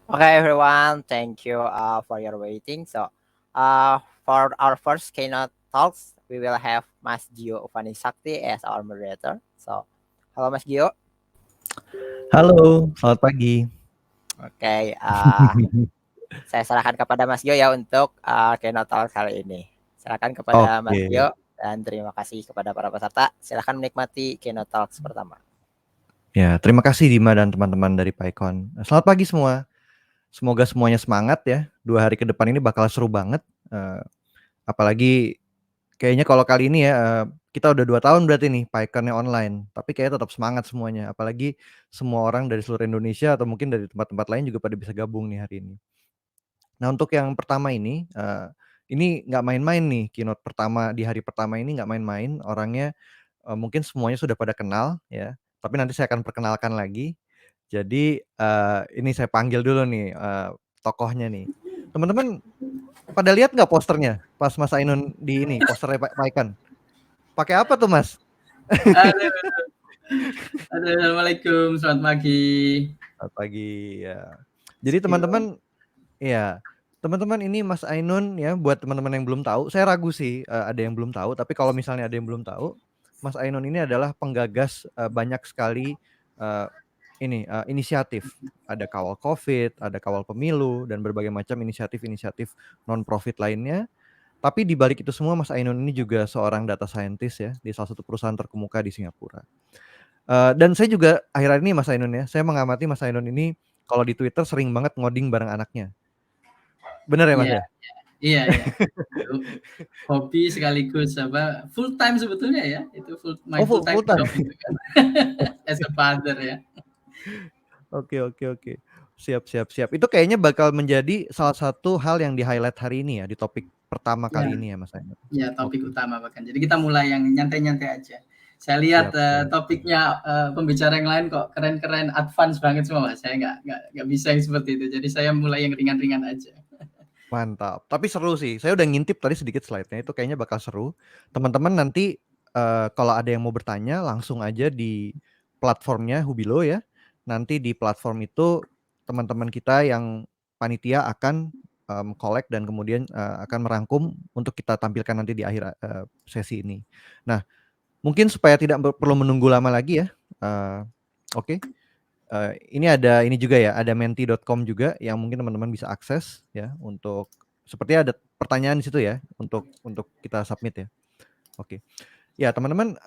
Okay, everyone, thank you for your waiting. For our first keynote talks, we will have Mas Gio Sakti as our moderator. Hello Mas Gio. Halo, selamat pagi. Oke, saya serahkan kepada Mas Gio ya untuk keynote talk kali ini. Silakan kepada Mas Oke, Gio dan terima kasih kepada para peserta. Silakan menikmati keynote talks pertama. ya terima kasih Dima dan teman-teman dari PyCon. Selamat pagi semua. Semoga semuanya semangat ya. 2 hari ke depan ini bakal seru banget. Apalagi kayaknya kalau kali ini ya kita udah 2 tahun berarti nih PyCon-nya online. Tapi kayaknya tetap semangat semuanya. Apalagi semua orang dari seluruh Indonesia atau mungkin dari tempat-tempat lain juga pada bisa gabung nih hari ini. Nah untuk yang pertama ini nggak main-main nih keynote pertama di hari pertama ini nggak main-main. Orangnya mungkin semuanya sudah pada kenal ya. Tapi nanti saya akan perkenalkan lagi. Jadi ini saya panggil dulu nih tokohnya nih. Teman-teman pada lihat nggak posternya pas Mas Ainun di ini posternya Pak Paikan? Pakai apa tuh Mas? Halo, assalamualaikum, selamat pagi. Selamat pagi ya. Jadi teman-teman ya, teman-teman ini Mas Ainun ya buat teman-teman yang belum tahu, saya ragu sih ada yang belum tahu, tapi kalau misalnya ada yang belum tahu, Mas Ainun ini adalah penggagas banyak sekali uh, inisiatif. Ada kawal COVID, ada kawal pemilu dan berbagai macam inisiatif-inisiatif non-profit lainnya. Tapi di balik itu semua Mas Ainun ini juga seorang data scientist ya di salah satu perusahaan terkemuka di Singapura. Dan saya juga akhir-akhir ini Mas Ainun ya, saya mengamati Mas Ainun ini kalau di Twitter sering banget ngoding bareng anaknya. Bener ya Mas Iya, ya? iya, iya. Hobi sekaligus full time sebetulnya ya. Itu my Oh full time full time. job itu kan. As a father ya. Oke. Siap. Itu kayaknya bakal menjadi salah satu hal yang di-highlight hari ini ya, di topik pertama Ya, kali ini ya Mas Ainun. ya topik Oke, utama bahkan. Jadi kita mulai yang nyantai-nyantai aja. Saya lihat siap. topiknya pembicara yang lain kok keren-keren, advance banget semua. Mas. Saya nggak bisa yang seperti itu. Jadi saya mulai yang ringan-ringan aja. Mantap. Tapi seru sih. Saya udah ngintip tadi sedikit slide-nya, itu kayaknya bakal seru. Teman-teman nanti kalau ada yang mau bertanya langsung aja di platformnya Hubilo ya. Nanti di platform itu teman-teman kita yang panitia akan collect dan kemudian akan merangkum untuk kita tampilkan nanti di akhir sesi ini. Nah, mungkin supaya tidak perlu menunggu lama lagi ya. Oke. Ini ada ini juga ya, ada menti.com juga yang mungkin teman-teman bisa akses ya untuk sepertinya ada pertanyaan di situ ya untuk kita submit ya. Oke. Ya, teman-teman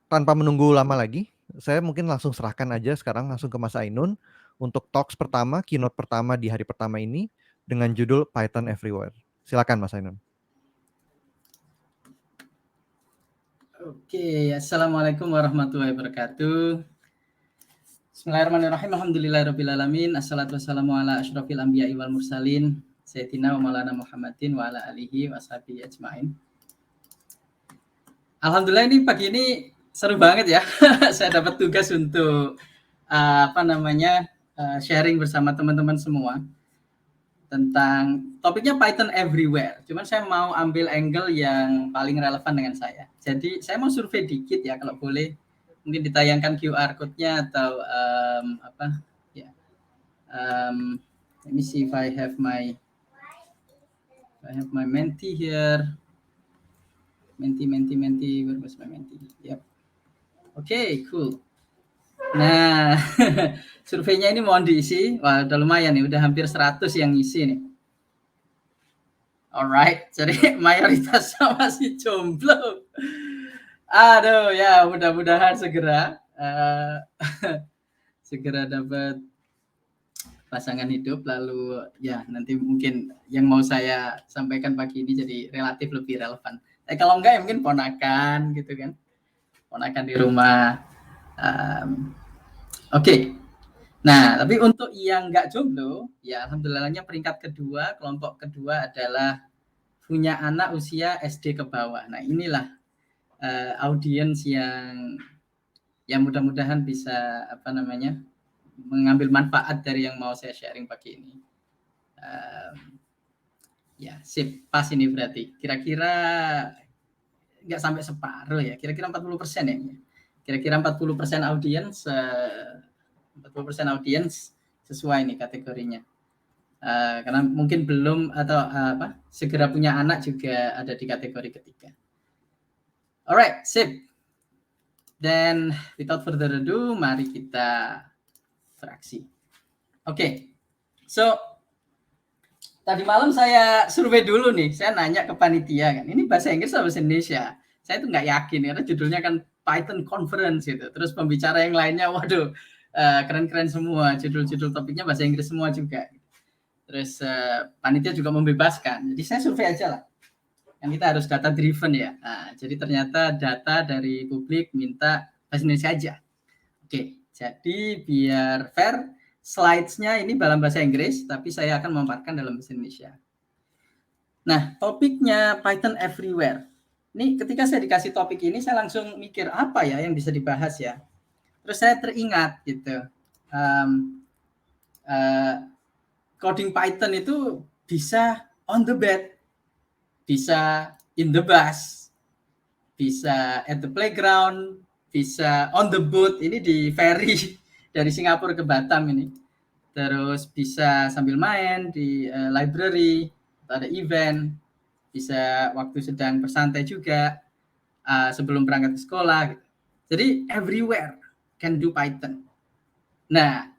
tanpa menunggu lama lagi, saya mungkin langsung serahkan aja sekarang langsung ke Mas Ainun untuk talks pertama, keynote pertama di hari pertama ini dengan judul Python Everywhere. Silakan Mas Ainun. Oke, assalamualaikum warahmatullahi wabarakatuh. Bismillahirrahmanirrahim. Alhamdulillahirrabbilalamin. Assalatu wassalamu ala asyrafil anbiya'i wal mursalin. Sayyidina wa maulana Muhammadin wa ala alihi wa sahbihi ajma'in. Alhamdulillah ini pagi ini seru banget ya. Saya dapat tugas untuk sharing bersama teman-teman semua tentang topiknya Python Everywhere. Cuman saya mau ambil angle yang paling relevan dengan saya. Jadi saya mau survei dikit ya kalau boleh. Mungkin ditayangkan QR code-nya atau let me see if I have my Menti here. Menti. Where was my Menti? Yep. Okay, cool. Nah, surveinya ini mohon diisi. Wah, udah lumayan nih, udah hampir 100 yang ngisi nih. Alright, jadi mayoritasnya masih jomblo. Aduh, ya mudah-mudahan segera segera dapat pasangan hidup. Lalu ya nanti mungkin yang mau saya sampaikan pagi ini jadi relatif lebih relevan. Kalau enggak ya mungkin ponakan gitu kan, ponakan di rumah. Oke. Nah, tapi untuk yang nggak jomblo, ya alhamdulillahnya peringkat kedua, kelompok kedua adalah punya anak usia SD ke bawah. Nah, inilah audiens yang mudah-mudahan bisa mengambil manfaat dari yang mau saya sharing pagi ini. Ya, sip, pas ini berarti. Kira-kira nggak sampai separuh ya, kira-kira 40% ya. Kira-kira 40% audiens 40% audiens sesuai nih kategorinya. Karena mungkin belum atau segera punya anak juga ada di kategori ketiga. Alright, sip. Then without further ado, mari kita beraksi. Oke, so tadi malam saya survei dulu nih, saya nanya ke panitia kan, ini bahasa Inggris atau bahasa Indonesia? Saya tuh nggak yakin karena judulnya kan Python Conference gitu. Terus pembicara yang lainnya, waduh, keren-keren semua, judul-judul topiknya bahasa Inggris semua juga. Terus panitia juga membebaskan, jadi saya survei aja lah. Yang kita harus data driven ya. Nah, jadi ternyata data dari publik minta bahasa Indonesia aja. Oke, jadi biar fair, slides-nya ini dalam bahasa Inggris, tapi saya akan memaparkan dalam bahasa Indonesia. Nah, topiknya Python Everywhere. Ini ketika saya dikasih topik ini, saya langsung mikir apa ya yang bisa dibahas ya. Terus saya teringat gitu, coding Python itu bisa on the bed, bisa in the bus, bisa at the playground, bisa on the boat, ini di ferry dari Singapura ke Batam ini. Terus bisa sambil main di library, atau ada event, bisa waktu sedang bersantai juga, sebelum berangkat ke sekolah. Gitu. Jadi everywhere can do Python. Nah,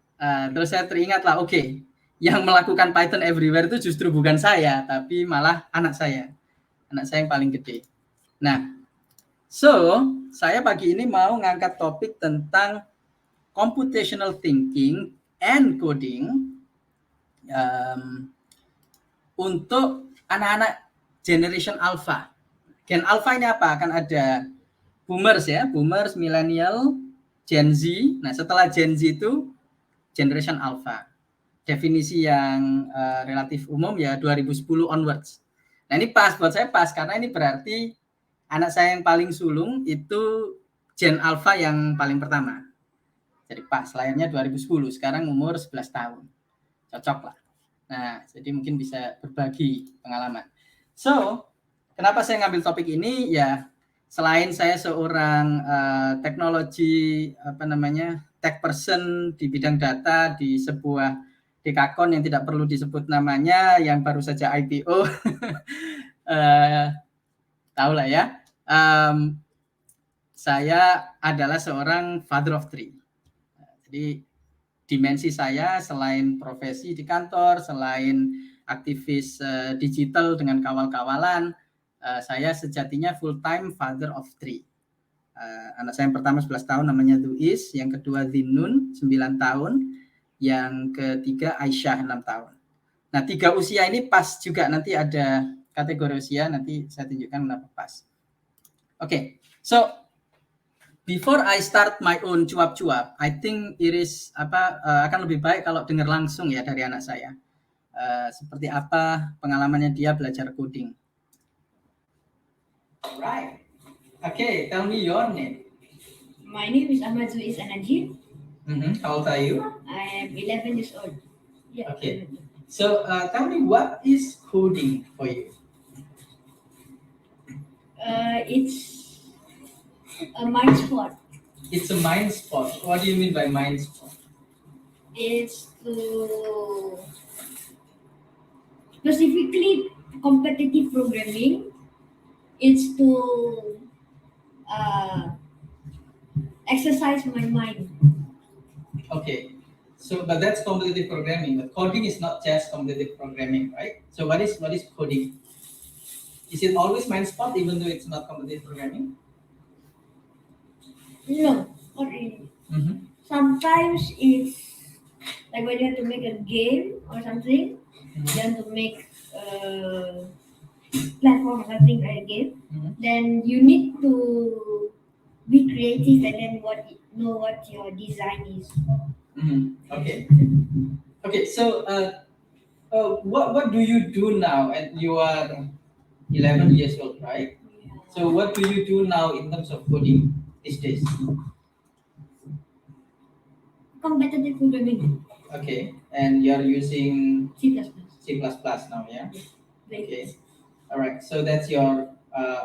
terus saya teringat lah, oke, yang melakukan Python everywhere itu justru bukan saya, tapi malah anak saya yang paling gede. Nah, so saya pagi ini mau ngangkat topik tentang computational thinking and coding untuk anak-anak generation alpha. Gen alpha ini apa? Akan ada boomers ya, boomers, millennial, Gen Z. Nah, setelah Gen Z itu generation alpha. Definisi yang relatif umum ya 2010 onwards. Nah, ini pas buat saya pas karena ini berarti anak saya yang paling sulung itu Gen alpha yang paling pertama. Jadi pas lahirnya 2010, sekarang umur 11 tahun. Cocok lah. Nah, jadi mungkin bisa berbagi pengalaman. So, kenapa saya ngambil topik ini? Ya, selain saya seorang teknologi tech person di bidang data di sebuah Dekakon yang tidak perlu disebut namanya, yang baru saja IPO, tahu lah ya. Saya adalah seorang father of three. Jadi dimensi saya selain profesi di kantor, selain aktivis digital dengan kawal-kawalan, saya sejatinya full time father of three. Anak saya yang pertama 11 tahun namanya Duis, yang kedua Zinnun 9 tahun, yang ketiga Aisyah 6 tahun. Nah, 3 usia ini pas juga, nanti ada kategori usia, nanti saya tunjukkan kenapa pas. Oke, so before I start my own cuap-cuap, I think it is akan lebih baik kalau dengar langsung ya dari anak saya. Seperti apa pengalamannya dia belajar coding. Alright. Okay, tell me your name. My name is Ahmad Zuiz Anajib. How old are you? I am 11 years old. Yeah. Okay. So tell me, what is coding for you? It's a mind sport. It's a mind sport. What do you mean by mind sport? It's specifically competitive programming. It's to exercise my mind. Okay. So, but that's competitive programming. But coding is not just competitive programming, right? So, what is coding? Is it always mind sport, even though it's not competitive programming? No, not really. Mm-hmm. Sometimes it's like when you have to make a game or something, you have to make a platform or something like a game. Then you need to be creative and then know what your design is. Okay. Okay. So, what do you do now? And you are 11 years old, right? So, what do you do now in terms of coding these days? Competitive programming. Okay. And you're using C++. C++ now, yeah? Very Okay. All right. So that's your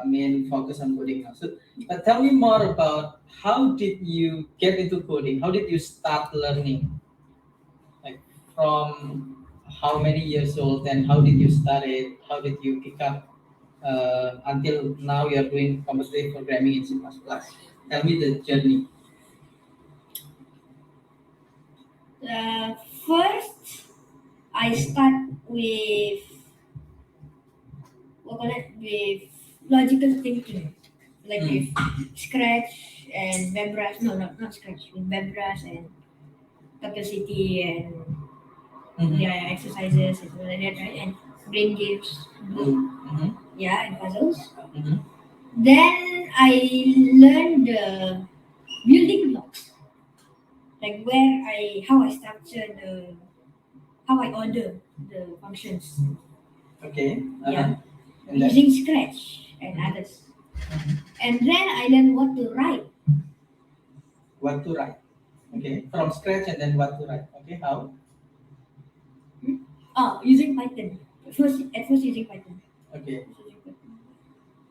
main focus on coding now. So, tell me more about how did you get into coding? How did you start learning? Like from how many years old and how did you start it? How did you pick up until now you are doing competitive programming in C++? Tell me the journey. First, I start with with logical thinking, like with Scratch and Bembrush. No, not Scratch. With Bembrush and Perplexity and their exercises and all like that, right? And brain games, yeah, and puzzles. Then I learned the building blocks, like how I structure how I order the functions. Okay. Yeah. And then? Using Scratch and others. And then I learned what to write. What to write. Okay. From scratch and then what to write. Okay. How? Using Python. At first using Python. Okay.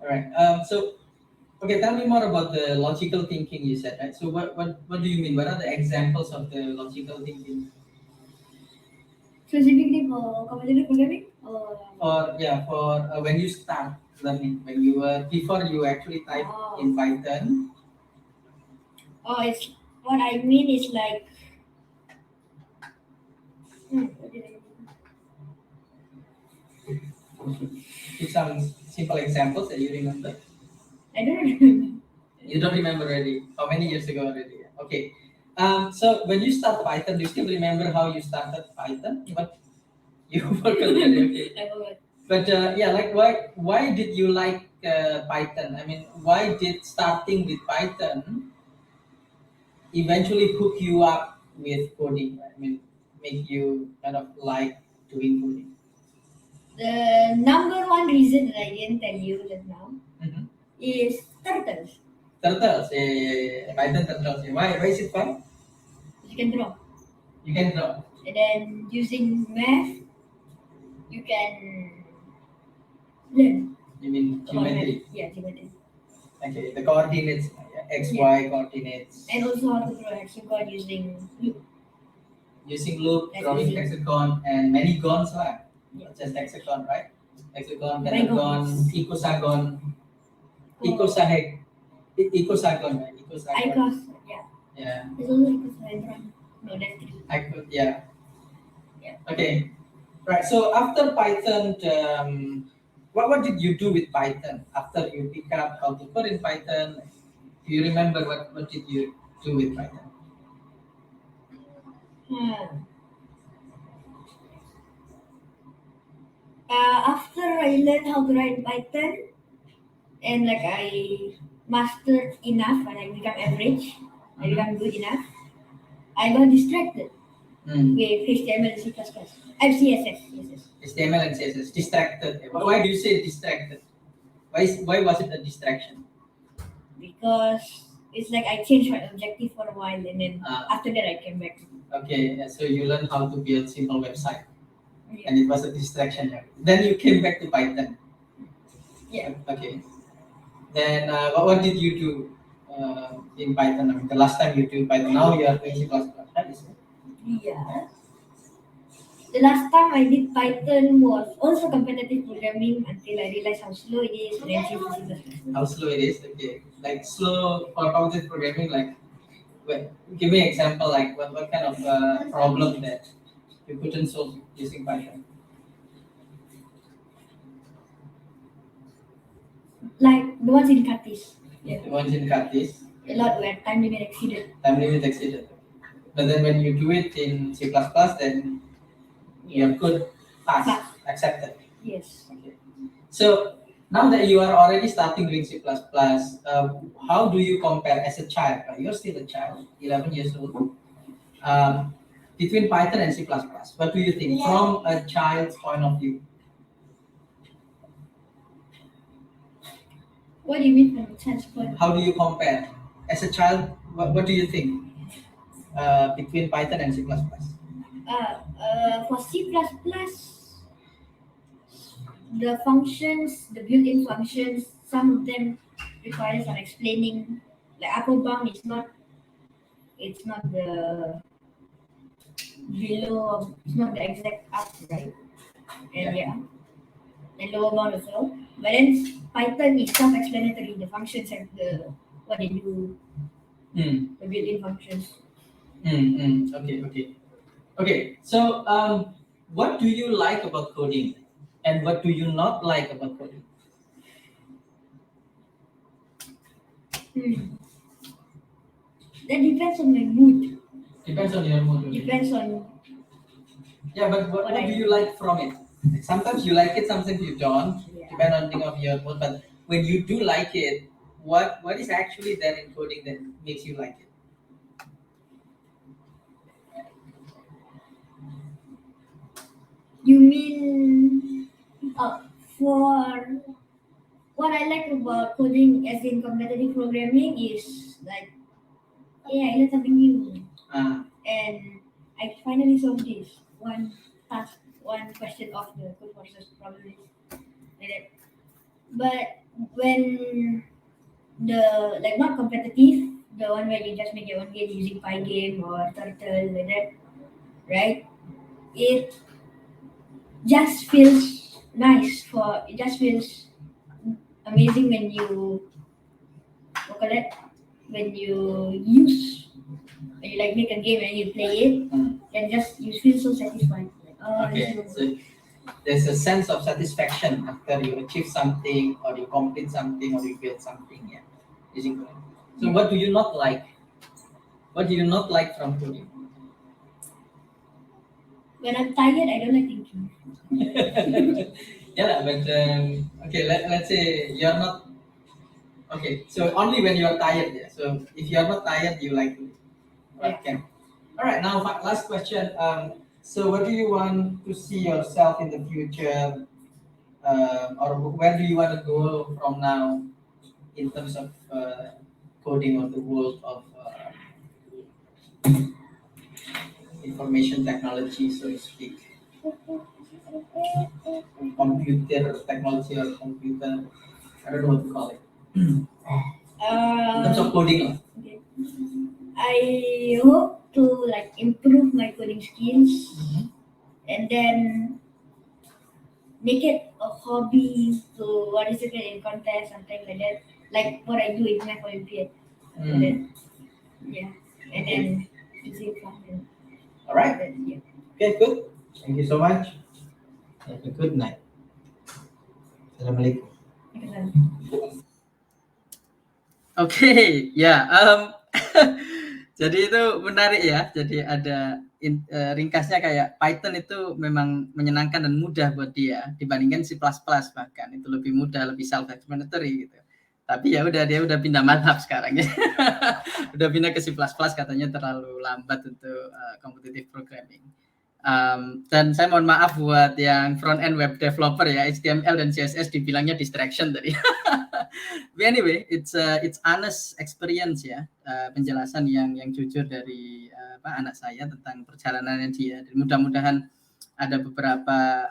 All right. So, okay, tell me more about the logical thinking you said, right? So, what do you mean? What are the examples of the logical thinking? Specifically for competitive programming? For when you start learning, when you were before you actually type in Python. It's what I mean is like. What did I mean? Give some simple examples that you remember. I don't remember. You don't remember already? How many years ago already? Okay. So when you start Python, do you still remember how you started Python? But you forgot already. Okay. I forgot. But yeah, like why did you like Python? I mean, why did starting with Python eventually hook you up with coding? I mean, make you kind of like doing coding. The number one reason that I didn't tell you just now is turtles. Turtles, Python turtles. Why is it fun? You can draw. You can draw. And then using math, you can learn. You mean about math. geometry? Yeah, geometry. Okay, the coordinates, x, y coordinates. And also how to draw hexagon using loop. Using loop, That's drawing easy. hexagon and many gons, right? Yeah. Just hexagon, right? Hexagon, Pentagon. pentagon, icosagon, icosagon, right? Icosagon. Icos, yeah. Yeah. There's also icosahedron. No, that's three. Yeah. Yeah. Okay. Right. So after Python, what did you do with Python after you pick up how to code in Python? Do you remember what did you do with Python? After I learned how to write Python and like I mastered enough and I become average, I become good enough, I got distracted with HTML and C++. CSS. HTML and CSS. Distracted. Why do you say distracted? Why was it a distraction? Because it's like I changed my objective for a while and then after that I came back. Okay, yeah, so you learned how to build simple website. Yeah. And it was a distraction. Then you came back to Python. Yeah. Okay. Then what did you do in Python? I mean, the last time you do Python, now you are doing C++. Yeah. The last time I did Python was also competitive programming until I realized how slow it is and then changed to C++. How slow it is? Okay. Like slow for competitive programming, like give me an example, like what kind of problem that you couldn't solve using Python? Like the ones in Katis. Yeah. The ones in Katis. A lot where time limit exceeded. Time limit exceeded. But then when you do it in C++, then your code pass, accepted. Yes. Okay. So now that you are already starting doing C++, how do you compare as a child? Right? You're still a child, 11 years old. Between Python and C++, what do you think from a child's point of view? What do you mean from a child's point? How do you compare? As a child, what do you think between Python and C++? For C++, the functions, the built-in functions, some of them require some explaining. Like upper bound is not, it's not the below, it's not the exact up, right? And and lower bound as well. But then Python is self-explanatory. The functions and what they do, the built-in functions. Okay. So, what do you like about coding, and what do you not like about coding? That depends on my mood. Depends on your mood. Depends on. Yeah, but what do you like from it? Sometimes you like it, sometimes you don't. Yeah. Depend on thing of your mood. But when you do like it, what is actually there in coding that makes you like it? You mean for what I like about coding as in competitive programming is like, I learned something new. And I finally solved this one task, one question of the code forces probably like that. But when the like not competitive, the one where you just make your own game using Pygame or Turtle like that, right? It just feels nice for it just feels amazing when you when you like make a game and you play it and just you feel so satisfied. Like, Okay, so there's a sense of satisfaction after you achieve something or you complete something or you build something, using coding. So what do you not like? What do you not like from coding? When I'm tired, I don't like thinking. But okay, let's say you're not. Okay, so only when you're tired, So if you're not tired, you like it. Okay. All right. Now, last question. So what do you want to see yourself in the future, or where do you want to go from now in terms of coding or the world of information technology, so to speak? Computer technology or computer, I don't know what to call it. In terms of coding. Okay. I hope to like improve my coding skills and then make it a hobby to participate in contests, something like that. Like what I do in my Olympiad. And then, and then using fun. All right. Okay, good. Thank you so much. Have a good night. Assalamualaikum. Oke, jadi itu menarik ya. Jadi ada ringkasnya kayak Python itu memang menyenangkan dan mudah buat dia dibandingkan C++ bahkan itu lebih mudah, lebih self-explanatory gitu. Tapi dia udah pindah madhab sekarang ya. Udah pindah ke C++ katanya terlalu lambat untuk competitive programming. Dan saya mohon maaf buat yang front end web developer ya, HTML dan CSS dibilangnya distraction tadi. But anyway, it's honest experience ya, penjelasan yang jujur dari anak saya tentang perjalanannya dia. Dan mudah-mudahan ada beberapa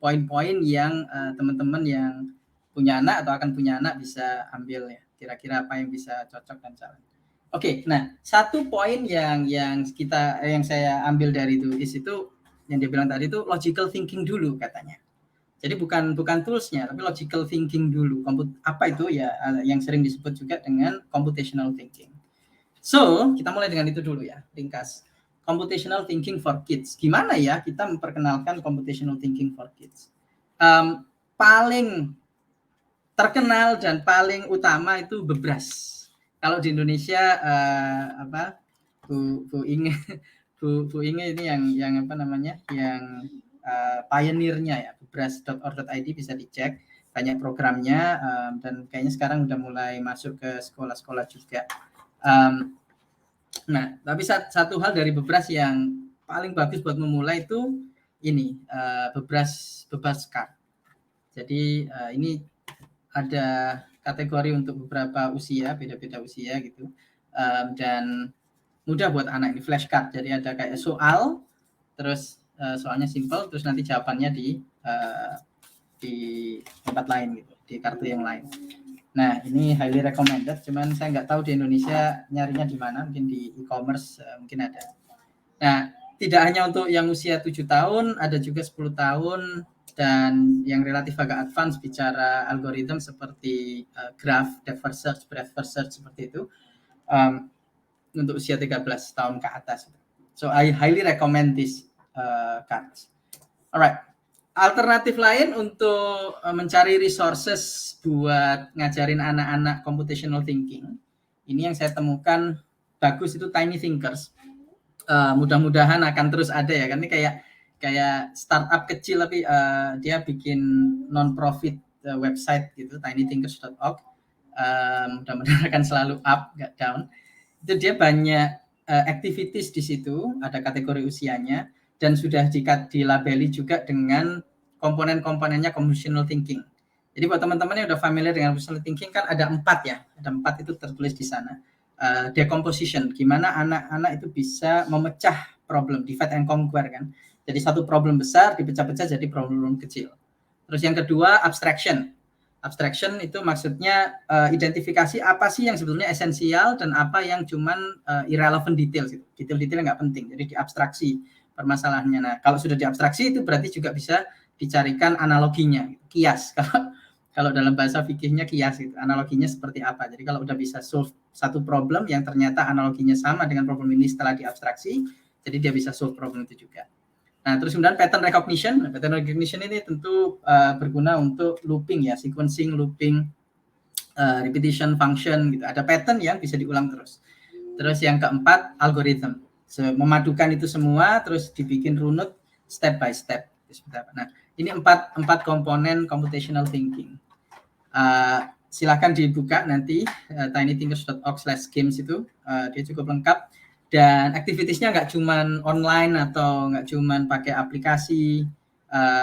poin-poin yang teman-teman yang punya anak atau akan punya anak bisa ambil ya. Kira-kira apa yang bisa cocok dan jalan. Oke, nah satu poin yang saya ambil dari tulis itu yang dia bilang tadi itu logical thinking dulu katanya. Jadi bukan toolsnya, tapi logical thinking dulu. Apa itu ya yang sering disebut juga dengan computational thinking. So kita mulai dengan itu dulu ya, ringkas. Computational thinking for kids. Gimana ya kita memperkenalkan computational thinking for kids? Paling terkenal dan paling utama itu Bebras. Kalau di Indonesia Bu Inge ini yang pioneernya ya, bebras.org.id bisa dicek, banyak programnya dan kayaknya sekarang udah mulai masuk ke sekolah-sekolah juga. Nah, tapi satu hal dari Bebras yang paling bagus buat memulai itu ini Bebras Card. Jadi ini ada kategori untuk beberapa usia, beda-beda usia gitu, dan mudah buat anak. Ini flashcard, jadi ada kayak soal, terus soalnya simple, terus nanti jawabannya di tempat lain gitu, di kartu yang lain. Nah ini highly recommended, cuman saya nggak tahu di Indonesia nyarinya di mana, mungkin di e-commerce mungkin ada. Nah tidak hanya untuk yang usia 7 tahun, ada juga 10 tahun, dan yang relatif agak advance bicara algoritma seperti graph, depth first search, breadth first search seperti itu, untuk usia 13 tahun ke atas. So I highly recommend this cards. Alright, alternatif lain untuk mencari resources buat ngajarin anak-anak computational thinking, ini yang saya temukan bagus itu Tiny Thinkers. Mudah-mudahan akan terus ada ya, kan ini kayak startup kecil tapi dia bikin non-profit website gitu, tinythinkers.org. Mudah-mudahan akan selalu up, nggak down. Itu dia banyak activities di situ, ada kategori usianya, dan sudah dilabeli juga dengan komponen-komponennya computational thinking. Jadi buat teman-teman yang udah familiar dengan computational thinking kan ada 4 ya, ada 4 itu tertulis di sana. Decomposition, gimana anak-anak itu bisa memecah problem, divide and conquer kan. Jadi satu problem besar dipecah-pecah jadi problem kecil. Terus yang kedua abstraction. Abstraction itu maksudnya identifikasi apa sih yang sebetulnya esensial dan apa yang cuman irrelevant details. Detail-detail nggak penting, jadi diabstraksi permasalahannya. Nah, kalau sudah diabstraksi itu berarti juga bisa dicarikan analoginya, kias. Kalau dalam bahasa fikihnya kias itu, analoginya seperti apa. Jadi kalau udah bisa solve satu problem yang ternyata analoginya sama dengan problem ini setelah diabstraksi, jadi dia bisa solve problem itu juga. Nah, terus kemudian pattern recognition. Pattern recognition ini tentu berguna untuk looping ya, sequencing, looping, repetition, function gitu. Ada pattern yang bisa diulang terus. Terus yang keempat, algorithm. Memadukan itu semua, terus dibikin runut step by step. Nah, ini empat komponen computational thinking. Silakan dibuka nanti tinythinkers.org/games itu, dia cukup lengkap. Dan aktivitiesnya nggak cuman online atau nggak cuman pakai aplikasi,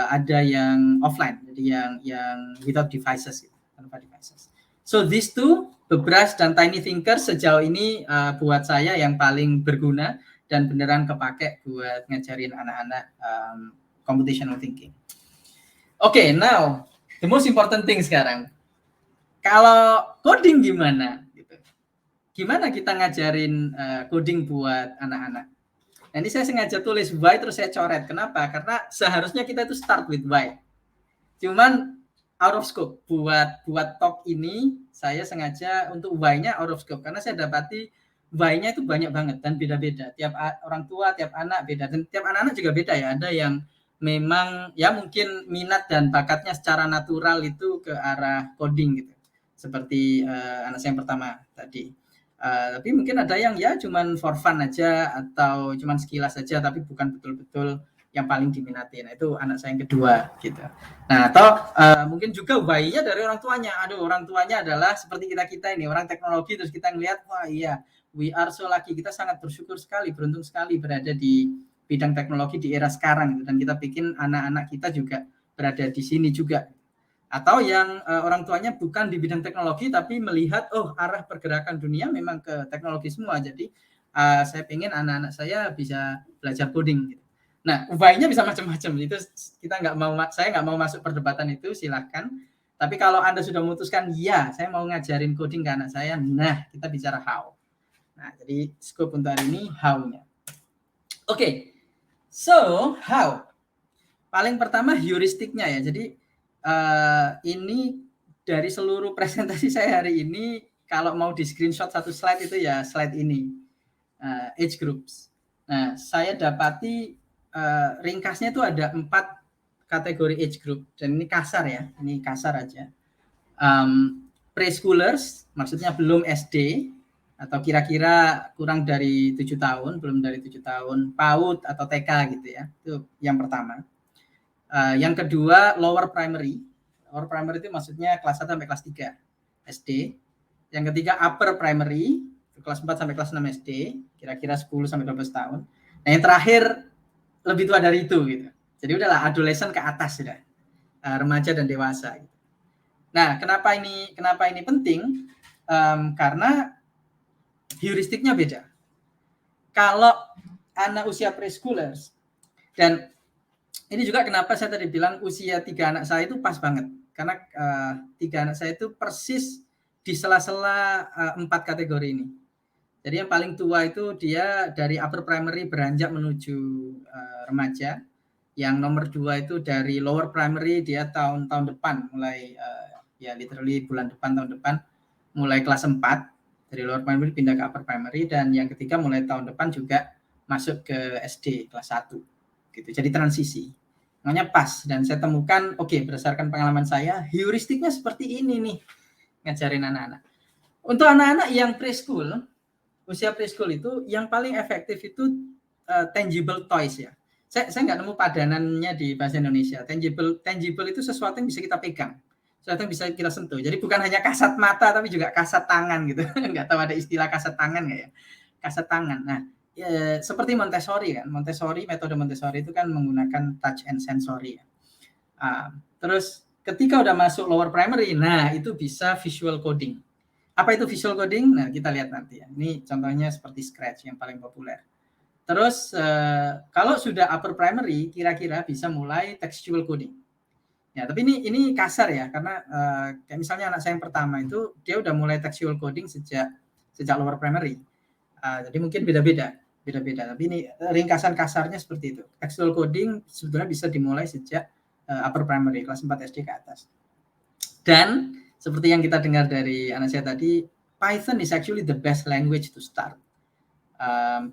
ada yang offline, jadi yang without devices, gitu, tanpa devices. So these two, Bebras dan Tiny Thinkers sejauh ini buat saya yang paling berguna dan beneran kepake buat ngajarin anak-anak computational thinking. Okay, now the most important thing sekarang, kalau coding gimana? Gimana kita ngajarin coding buat anak-anak? Nah, ini saya sengaja tulis why terus saya coret. Kenapa? Karena seharusnya kita itu start with why. Cuman out of scope. Buat talk ini saya sengaja untuk why-nya out of scope. Karena saya dapati why-nya itu banyak banget dan beda-beda. Tiap orang tua, tiap anak beda. Dan tiap anak-anak juga beda ya. Ada yang memang ya mungkin minat dan bakatnya secara natural itu ke arah coding gitu. Seperti anak saya yang pertama tadi. Tapi mungkin ada yang ya cuman for fun aja atau cuman sekilas aja tapi bukan betul-betul yang paling diminati. Nah, itu anak saya yang kedua gitu. Nah, atau mungkin juga why-nya dari orang tuanya. Aduh, orang tuanya adalah seperti kita ini, orang teknologi, terus kita ngelihat wah iya, we are so lucky, kita sangat bersyukur sekali, beruntung sekali berada di bidang teknologi di era sekarang gitu. Dan kita bikin anak-anak kita juga berada di sini juga. Atau yang orang tuanya bukan di bidang teknologi tapi melihat arah pergerakan dunia memang ke teknologi semua, jadi saya pengen anak-anak saya bisa belajar coding gitu. Nah, why-nya bisa macam-macam, itu saya nggak mau masuk perdebatan itu, silahkan. Tapi kalau Anda sudah memutuskan ya saya mau ngajarin coding ke anak saya, nah kita bicara how. Nah, jadi scope untuk hari ini how-nya. Oke. So how paling pertama heuristiknya ya. Jadi ini dari seluruh presentasi saya hari ini, kalau mau di screenshot satu slide itu ya slide ini, age groups. Nah, saya dapati ringkasnya itu ada 4 kategori age group, dan ini kasar ya, ini kasar aja. Preschoolers, maksudnya belum SD atau kira-kira kurang dari 7 tahun, belum dari 7 tahun, PAUD atau TK gitu ya, itu yang pertama. Yang kedua lower primary. Lower primary itu maksudnya kelas 1 sampai kelas 3 SD. Yang ketiga upper primary, kelas 4 sampai kelas 6 SD, kira-kira 10 sampai 12 tahun. Nah, yang terakhir lebih tua dari itu gitu. Jadi udahlah adolescent ke atas sudah. Remaja dan dewasa gitu. Nah, kenapa ini penting? Karena heuristiknya beda. Kalau anak usia preschoolers, dan ini juga kenapa saya tadi bilang usia 3 anak saya itu pas banget. Karena 3 anak saya itu persis di sela-sela 4 kategori ini. Jadi yang paling tua itu dia dari upper primary beranjak menuju remaja. Yang nomor 2 itu dari lower primary, dia tahun depan mulai ya literally bulan depan, tahun depan mulai kelas 4, dari lower primary pindah ke upper primary. Dan yang ketiga mulai tahun depan juga masuk ke SD kelas 1 gitu. Jadi transisi. Makanya pas, dan saya temukan berdasarkan pengalaman saya, heuristiknya seperti ini nih ngajarin anak-anak. Untuk anak-anak yang preschool, usia preschool itu yang paling efektif itu tangible toys ya. Saya nggak nemu padanannya di bahasa Indonesia. Tangible itu sesuatu yang bisa kita pegang, sesuatu yang bisa kita sentuh. Jadi bukan hanya kasat mata, tapi juga kasat tangan gitu. Nggak tahu ada istilah kasat tangan nggak ya? Kasat tangan. Nah, seperti Montessori kan. Metode Montessori itu kan menggunakan touch and sensory. Terus ketika udah masuk lower primary, nah itu bisa visual coding. Apa itu visual coding? Nah, kita lihat nanti ya. Ini contohnya seperti Scratch yang paling populer. Terus kalau sudah upper primary, kira-kira bisa mulai textual coding. Ya, tapi ini kasar ya, karena kayak misalnya anak saya yang pertama itu dia udah mulai textual coding sejak lower primary. Jadi mungkin beda-beda. Tapi ini ringkasan kasarnya seperti itu. Textual coding sebetulnya bisa dimulai sejak upper primary, kelas 4 SD ke atas. Dan seperti yang kita dengar dari anak saya tadi, Python is actually the best language to start.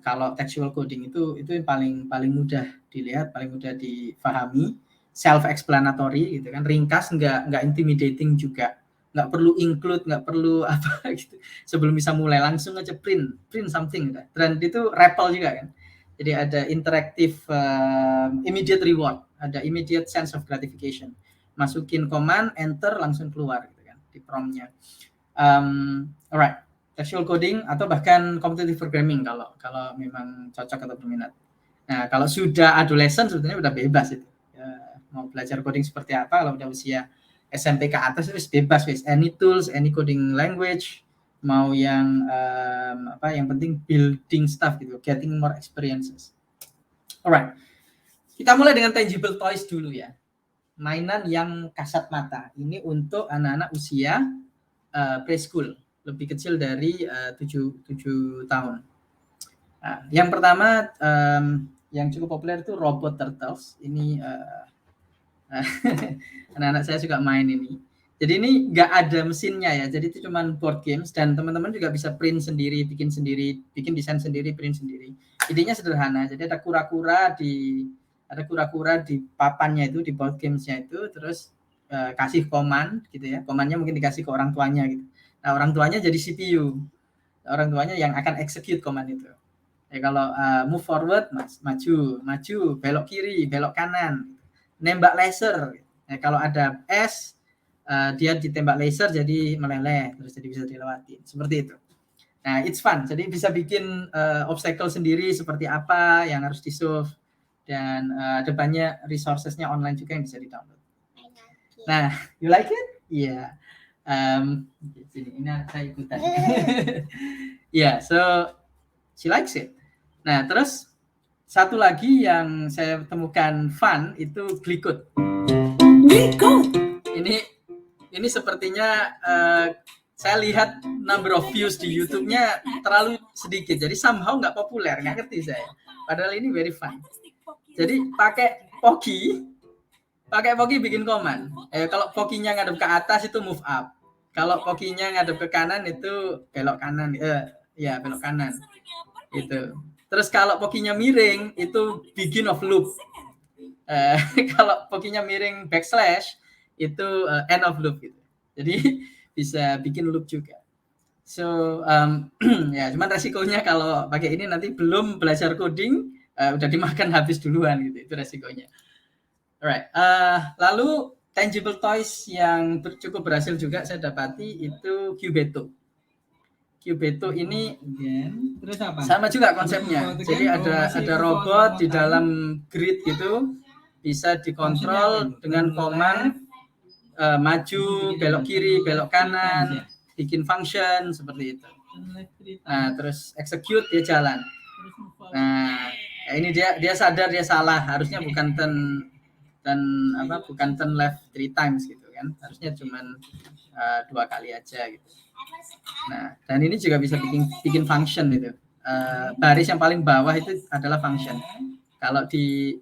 Kalau textual coding itu yang paling mudah dilihat, paling mudah difahami, self-explanatory gitu kan, ringkas, nggak intimidating juga, nggak perlu include, nggak perlu apa gitu. Sebelum bisa mulai langsung aja print something gitu. Dan itu REPL juga kan. Jadi ada interactive immediate reward, ada immediate sense of gratification. Masukin command, enter, langsung keluar gitu kan di prompt-nya. Alright. Textual coding atau bahkan competitive programming kalau memang cocok atau berminat. Nah, kalau sudah adolescent sebetulnya udah bebas itu. Ya, mau belajar coding seperti apa, kalau udah usia SMP ke atas itu bebas, any tools, any coding language, mau yang yang penting building stuff gitu, getting more experiences. Alright. Kita mulai dengan tangible toys dulu ya. Mainan yang kasat mata. Ini untuk anak-anak usia preschool, lebih kecil dari 7 tahun. Nah, yang pertama yang cukup populer itu robot turtles. Ini anak-anak saya suka main ini. Jadi ini nggak ada mesinnya ya. Jadi itu cuma board games, dan teman-teman juga bisa print sendiri, bikin desain sendiri, print sendiri. Idenya sederhana. Jadi ada kura-kura di papannya itu, di board gamesnya itu, terus kasih command gitu ya. Commandnya mungkin dikasih ke orang tuanya gitu. Nah, orang tuanya jadi CPU. Orang tuanya yang akan execute command itu. Ya, kalau move forward, maju, belok kiri, belok kanan. Nembak laser. Ya, kalau ada S, dia ditembak laser jadi meleleh, terus jadi bisa dilewati. Seperti itu. Nah, it's fun. Jadi bisa bikin obstacle sendiri seperti apa yang harus di-solve. Dan ada banyak resources-nya online juga yang bisa di-download. Nah, you like it? Iya. Ini saya ikutan. Yeah, so she likes it. Nah, terus satu lagi yang saya temukan fun itu Glicode. Ini sepertinya saya lihat number of views di YouTube-nya terlalu sedikit, jadi somehow nggak populer, nggak ngerti saya. Padahal ini very fun. Jadi pakai Poki bikin command. Kalau Pokinya ngadep ke atas itu move up. Kalau Pokinya ngadep ke kanan itu belok kanan. Belok kanan. Itu. Terus kalau Pokinya miring itu begin of loop. Kalau Pokinya miring backslash itu end of loop gitu. Jadi bisa bikin loop juga. So ya, cuman resikonya kalau pakai ini nanti belum belajar coding udah dimakan habis duluan gitu. Itu resikonya. Alright, lalu tangible toys yang cukup berhasil juga saya dapati itu Cubeto. Cubeto ini terus apa? Sama juga konsepnya. Jadi ada robot di dalam grid gitu, bisa dikontrol dengan command maju, belok kiri, belok kanan, bikin function seperti itu. Nah, terus execute, dia jalan. Nah, ini dia sadar dia salah, harusnya bukan turn left 3 times gitu kan. Harusnya cuman 2 kali aja gitu. Nah, dan ini juga bisa bikin function gitu. Baris yang paling bawah itu adalah function. Kalau di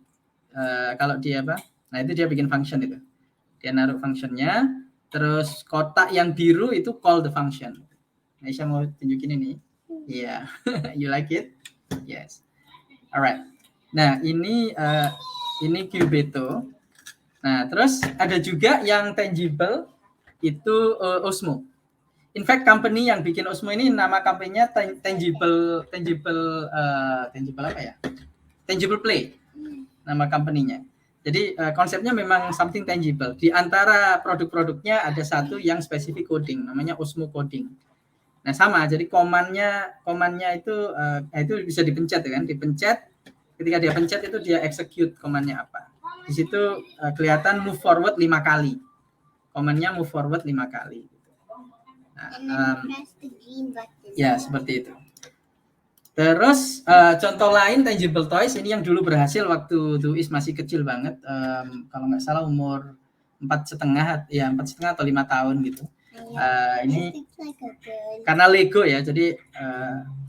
apa? Nah, itu dia bikin function itu. Dia naruh functionnya, terus kotak yang biru itu call the function. Nah, saya mau tunjukin ini. Iya, yeah. You like it? Yes. Alright. Nah, ini Cubeto. Nah, terus ada juga yang tangible itu Osmo. In fact, company yang bikin Osmo ini nama company-nya tangible apa ya? Tangible Play. Nama company-nya. Jadi konsepnya memang something tangible. Di antara produk-produknya ada satu yang spesifik coding, namanya Osmo Coding. Nah, sama. Jadi komannya itu bisa dipencet kan? Dipencet. Ketika dia pencet itu dia execute komannya apa. Di situ kelihatan move forward 5 kali. Komannya move forward 5 kali. Nah, ya seperti itu. Terus contoh lain tangible toys ini yang dulu berhasil waktu Duis masih kecil banget, kalau nggak salah umur 4,5 atau 5 tahun gitu. Ini karena Lego ya, jadi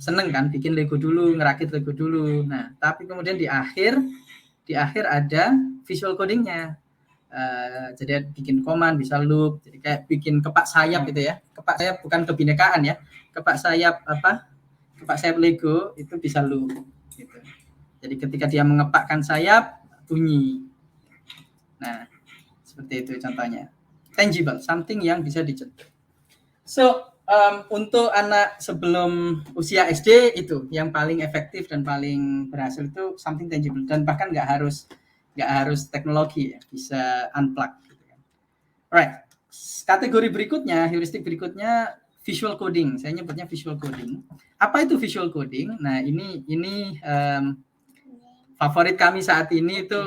seneng kan bikin Lego dulu, ngerakit Lego dulu. Nah, tapi kemudian di akhir ada visual codingnya. Jadi bikin command bisa loop, jadi kayak bikin kepak sayap gitu ya. Kepak sayap bukan kebinekaan ya. Kepak sayap Lego itu bisa loop gitu. Jadi ketika dia mengepakkan sayap bunyi. Nah, seperti itu contohnya. Tangible, something yang bisa disentuh. So, untuk anak sebelum usia SD itu yang paling efektif dan paling berhasil itu something tangible, dan bahkan nggak harus teknologi ya, bisa unplug gitu kan. Alright. Kategori berikutnya, heuristik berikutnya visual coding. Saya nyebutnya visual coding. Apa itu visual coding? Nah, ini favorit kami saat ini itu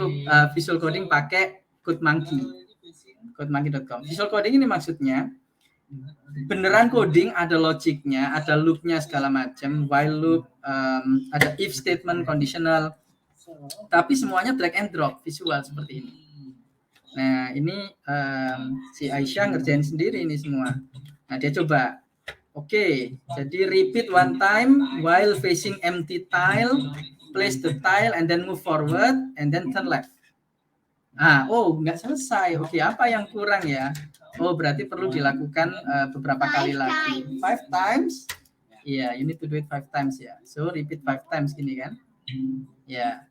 visual coding pakai codemonkey.com. Visual coding ini maksudnya beneran coding, ada logiknya, ada loopnya segala macam, while loop, ada if statement, conditional, tapi semuanya drag and drop visual seperti ini. Nah, ini si Aisyah ngerjain sendiri ini semua. Nah, dia coba. Oke, jadi repeat one time while facing empty tile, place the tile and then move forward and then turn left. Nggak selesai. Oke, apa yang kurang ya? Oh, berarti perlu dilakukan beberapa kali lagi. 5 times. Iya, you need to do it 5 times ya. So, repeat 5 times gini kan? Ya.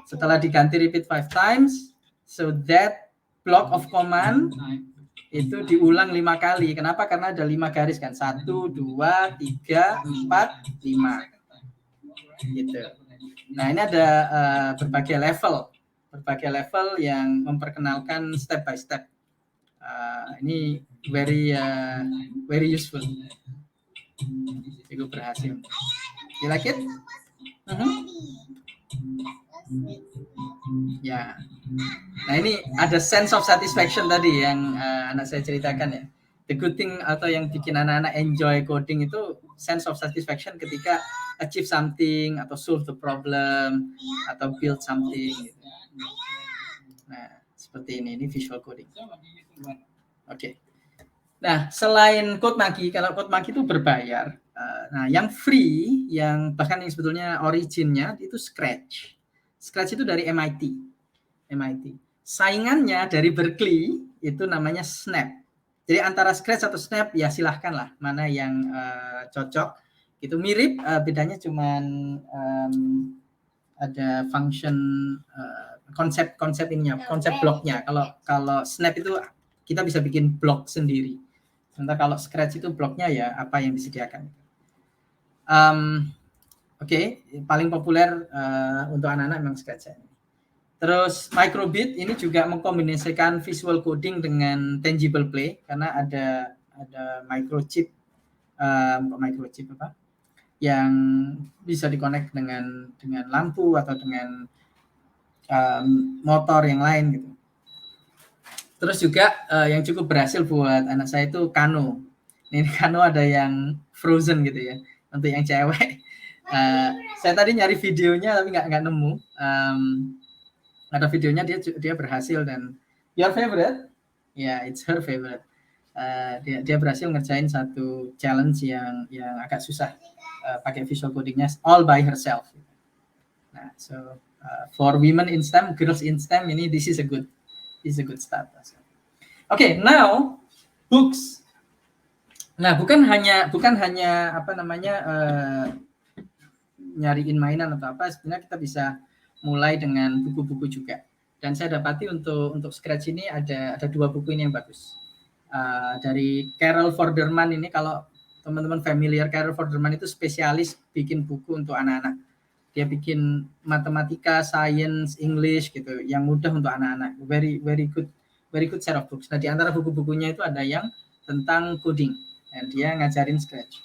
Setelah diganti repeat 5 times, so that block of command itu diulang 5 kali. Kenapa? Karena ada 5 garis kan. 1, 2, 3, 4, 5. Gitu. Nah, ini ada berbagai level yang memperkenalkan step by step. Ini very useful. Cukup berhasil. You like it? Ya. Nah, ini ada sense of satisfaction tadi yang anak saya ceritakan ya. The good thing atau yang bikin anak-anak enjoy coding itu sense of satisfaction ketika achieve something atau solve the problem atau build something gitu. Nah, seperti ini visual coding. Oke. Nah, selain CodeMonkey, kalau CodeMonkey itu berbayar. Nah, yang free, yang bahkan yang sebetulnya originnya itu Scratch. Scratch itu dari MIT. Saingannya dari Berkeley itu namanya Snap. Jadi antara Scratch atau Snap ya silahkan lah mana yang cocok. Itu mirip, bedanya cuman ada function konsep ininya, konsep bloknya. Kalau Snap itu kita bisa bikin blok sendiri. Sementara kalau Scratch itu bloknya ya apa yang disediakan. Oke, paling populer untuk anak-anak memang Scratch. Terus Microbit ini juga mengkombinasikan visual coding dengan tangible play karena ada microchip yang bisa dikonek dengan lampu atau dengan motor yang lain gitu. Terus juga yang cukup berhasil buat anak saya itu Kano. Ini Kano ada yang Frozen gitu ya untuk yang cewek. Saya tadi nyari videonya tapi nggak nemu. Ada videonya dia berhasil dan your favorite Ya, it's her favorite. Dia berhasil ngerjain satu challenge yang agak susah pakai visual codingnya all by herself. Nah, so for women in STEM, girls in STEM ini this is a good start. Okay, now books. Nah, bukan hanya apa namanya nyariin mainan atau apa, sebenarnya kita bisa mulai dengan buku-buku juga. Dan saya dapati untuk Scratch ini ada 2 buku ini yang bagus. Dari Carol Vorderman ini, kalau teman-teman familiar, Carol Vorderman itu spesialis bikin buku untuk anak-anak. Dia bikin matematika, science, English gitu, yang mudah untuk anak-anak. Very good set of books. Nah, di antara buku-bukunya itu ada yang tentang coding, dan dia ngajarin Scratch.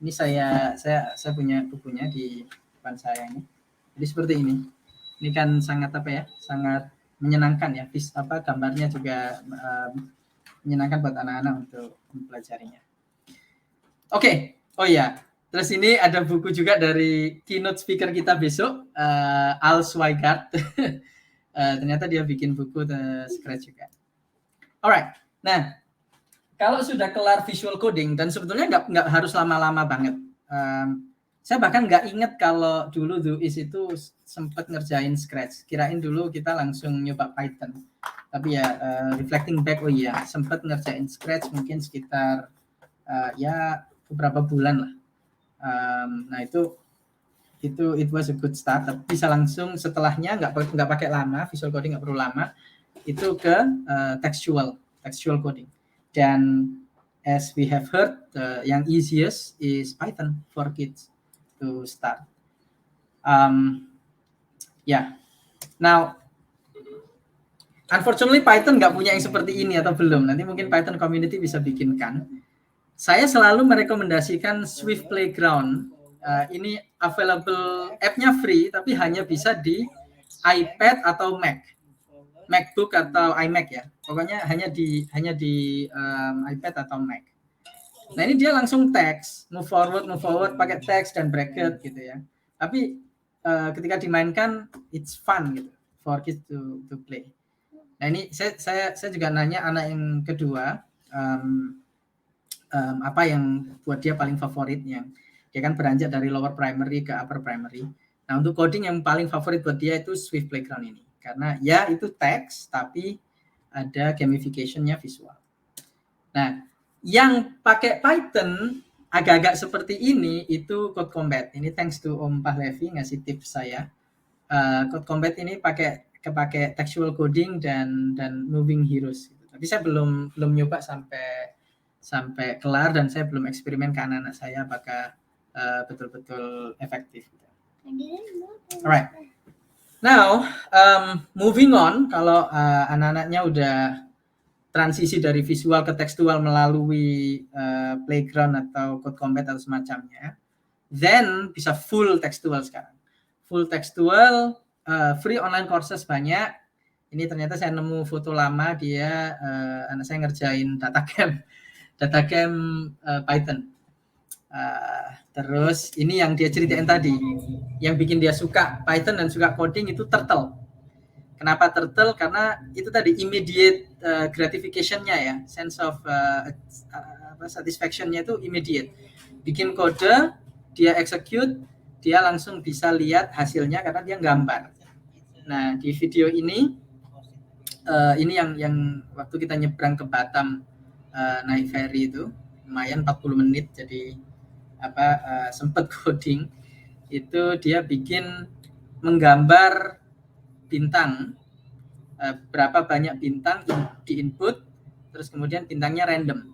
Ini saya punya bukunya di depan saya ini. Jadi seperti ini. Ini kan sangat sangat menyenangkan ya. Gambarnya juga menyenangkan buat anak-anak untuk mempelajarinya. Oke. Oh ya. Terus ini ada buku juga dari keynote speaker kita besok, Al Zweigart. Ternyata dia bikin buku Scratch juga. Alright. Nah, kalau sudah kelar visual coding, dan sebetulnya nggak harus lama-lama banget. Saya bahkan nggak inget kalau dulu Duis itu sempat ngerjain Scratch. Kirain dulu kita langsung nyoba Python. Tapi ya reflecting back, oh iya, sempat ngerjain Scratch mungkin sekitar ya beberapa bulan lah. Nah itu it was a good start. Tapi bisa langsung setelahnya nggak pakai lama, visual coding nggak perlu lama, itu ke textual coding. Dan as we have heard, yang easiest is Python for kids to start. Now, unfortunately Python nggak punya yang seperti ini atau belum. Nanti mungkin Python community bisa bikinkan. Saya selalu merekomendasikan Swift Playground. Ini available, app-nya free, tapi hanya bisa di iPad atau MacBook atau iMac ya. Pokoknya hanya di iPad atau Mac. Nah, ini dia langsung teks, move forward pakai teks dan bracket gitu ya. Tapi ketika dimainkan it's fun gitu for kids to play. Nah, ini saya juga nanya anak yang kedua, apa yang buat dia paling favoritnya. Dia kan beranjak dari lower primary ke upper primary. Nah, untuk coding yang paling favorit buat dia itu Swift Playground ini. Karena ya itu teks, tapi ada gamification-nya visual. Nah, yang pakai Python agak-agak seperti ini itu Code Combat. Ini thanks to Om Pahlevi ngasih tips saya. Code Combat ini pakai textual coding dan moving heroes. Tapi saya belum nyoba sampai kelar, dan saya belum eksperimen ke anak-anak saya apakah betul-betul efektif. Alright. Now, moving on, kalau anak-anaknya udah transisi dari visual ke tekstual melalui playground atau Code Combat atau semacamnya, then bisa full tekstual sekarang. Full tekstual, free online courses banyak. Ini ternyata saya nemu foto lama dia, anak saya ngerjain data camp Python. Terus ini yang dia ceritain tadi, yang bikin dia suka Python dan suka coding itu Turtle. Kenapa Turtle? Karena itu tadi immediate gratification-nya ya, sense of satisfaction-nya itu immediate. Bikin kode, dia execute, dia langsung bisa lihat hasilnya karena dia gambar. Nah, di video ini yang waktu kita nyebrang ke Batam naik ferry itu lumayan 40 menit, jadi sempat coding itu dia bikin menggambar bintang, berapa banyak bintang di input, terus kemudian bintangnya random.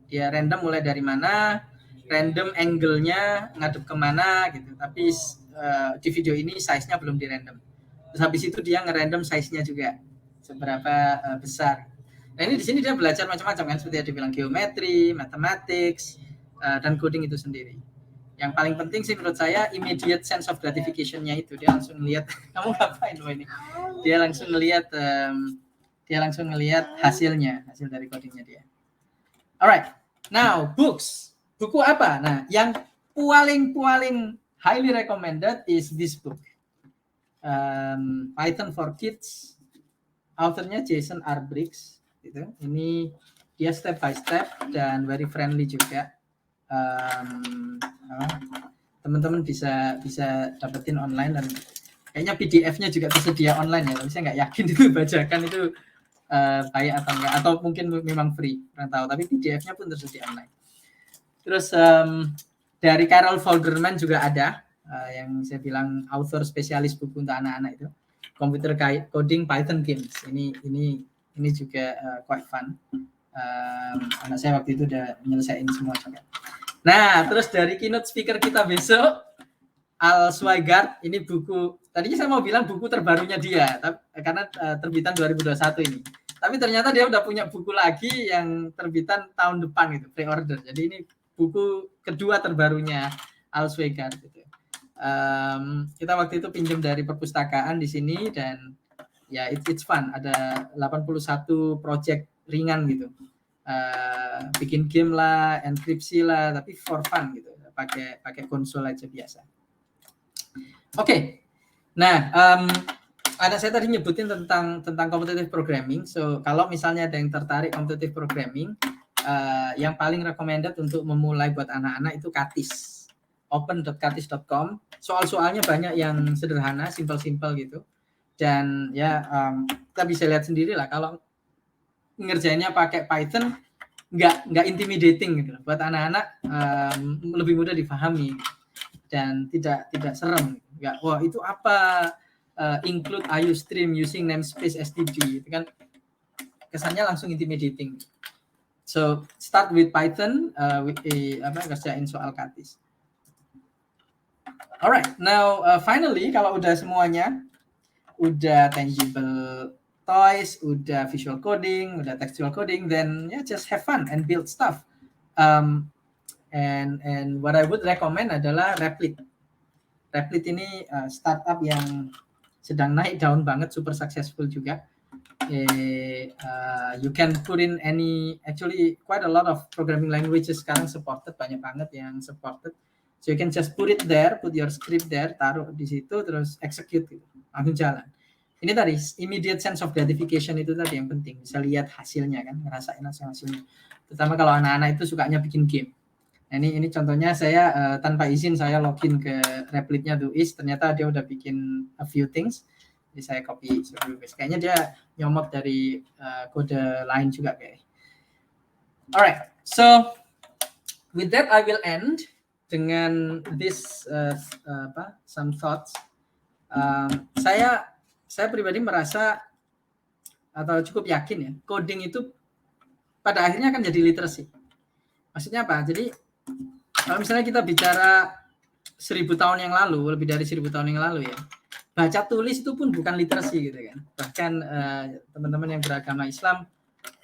Dia random mulai dari mana, random angle-nya ngadep kemana gitu. Tapi di video ini size-nya belum di random. Terus habis itu dia nge-random size-nya juga seberapa besar. Nah, ini di sini dia belajar macam-macam kan, seperti yang dibilang geometri, mathematics, dan coding itu sendiri. Yang paling penting sih menurut saya immediate sense of gratification-nya itu. Dia langsung ngelihat kamu ngapain lo ini. Dia langsung ngelihat hasil dari codingnya dia. Alright. Now, books. Buku apa? Nah, yang paling highly recommended is this book. Python for Kids. Authornya Jason R. Briggs. gitu. Ini dia step by step dan very friendly juga. Teman-teman bisa dapetin online dan kayaknya PDF-nya juga tersedia online ya, tapi saya nggak yakin itu bajakan itu baik atau enggak, atau mungkin memang free, kurang tahu, tapi PDF-nya pun tersedia online. Terus dari Carol Volgerman juga ada yang saya bilang author spesialis buku untuk anak-anak itu, Computer Coding Python Games. Ini juga quite fun. Anak saya waktu itu udah menyelesaikan semua juga. Nah, terus dari keynote speaker kita besok, Al Sweigart, ini buku, tadinya saya mau bilang buku terbarunya dia, karena terbitan 2021 ini. Tapi ternyata dia udah punya buku lagi yang terbitan tahun depan gitu, pre-order. Jadi ini buku kedua terbarunya Al Sweigart gitu. Kita waktu itu pinjam dari perpustakaan di sini dan ya it's fun. Ada 81 project ringan gitu. Bikin game lah, enkripsi lah, tapi for fun gitu. Pakai konsol aja biasa. Oke. Nah, anak saya tadi nyebutin tentang competitive programming. So, kalau misalnya ada yang tertarik competitive programming, yang paling recommended untuk memulai buat anak-anak itu Katis. open.katis.com. Soal-soalnya banyak yang sederhana, simple-simple gitu. Dan ya kita bisa lihat sendiri lah kalau ngerjainnya pakai Python nggak intimidating gitu. Buat anak-anak lebih mudah dipahami dan tidak serem. Nggak, wah itu apa include IOStream using namespace std itu kan kesannya langsung intimidating. So start with Python kerjain soal Katis. Alright, now finally kalau udah semuanya, udah tangible toys, udah visual coding, udah textual coding, then just have fun and build stuff. And what I would recommend adalah Replit. Replit ini startup yang sedang naik daun banget, super successful juga. You can put in actually quite a lot of programming languages sekarang supported, banyak banget yang supported. So you can just put it there, put your script there, taruh di situ, terus execute gitu, langsung jalan. Ini tadi immediate sense of gratification itu tadi yang penting, bisa lihat hasilnya kan, ngerasain hasilnya. Terutama kalau anak-anak itu sukanya bikin game. Nah, ini contohnya saya tanpa izin saya login ke Replitnya Duis, ternyata dia udah bikin a few things. Jadi saya copy, kayaknya dia nyomot dari kode lain juga kayak. Alright, so with that I will end dengan this some thoughts. Saya pribadi merasa atau cukup yakin ya, coding itu pada akhirnya akan jadi literacy. Maksudnya apa? Jadi kalau misalnya kita bicara 1000 tahun yang lalu, lebih dari 1000 tahun yang lalu ya, baca tulis itu pun bukan literasi gitu kan. Bahkan teman-teman yang beragama Islam,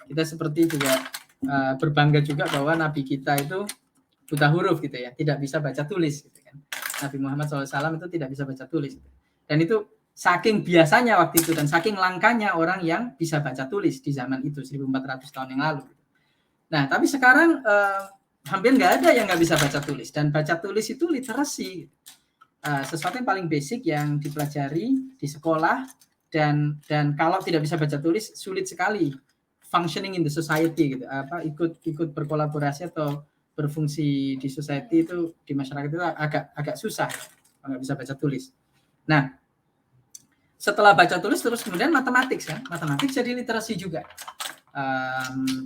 kita seperti juga berbangga juga bahwa Nabi kita itu buta huruf gitu ya, tidak bisa baca tulis gitu kan. Nabi Muhammad SAW itu tidak bisa baca tulis. Dan itu saking biasanya waktu itu dan saking langkanya orang yang bisa baca tulis di zaman itu 1400 tahun yang lalu. Nah, tapi sekarang hampir nggak ada yang nggak bisa baca tulis, dan baca tulis itu literasi, sesuatu yang paling basic yang dipelajari di sekolah, dan kalau tidak bisa baca tulis sulit sekali functioning in the society gitu, ikut berkolaborasi atau berfungsi di society itu, di masyarakat itu agak susah nggak bisa baca tulis. Nah, setelah baca tulis terus kemudian matematik jadi literasi juga,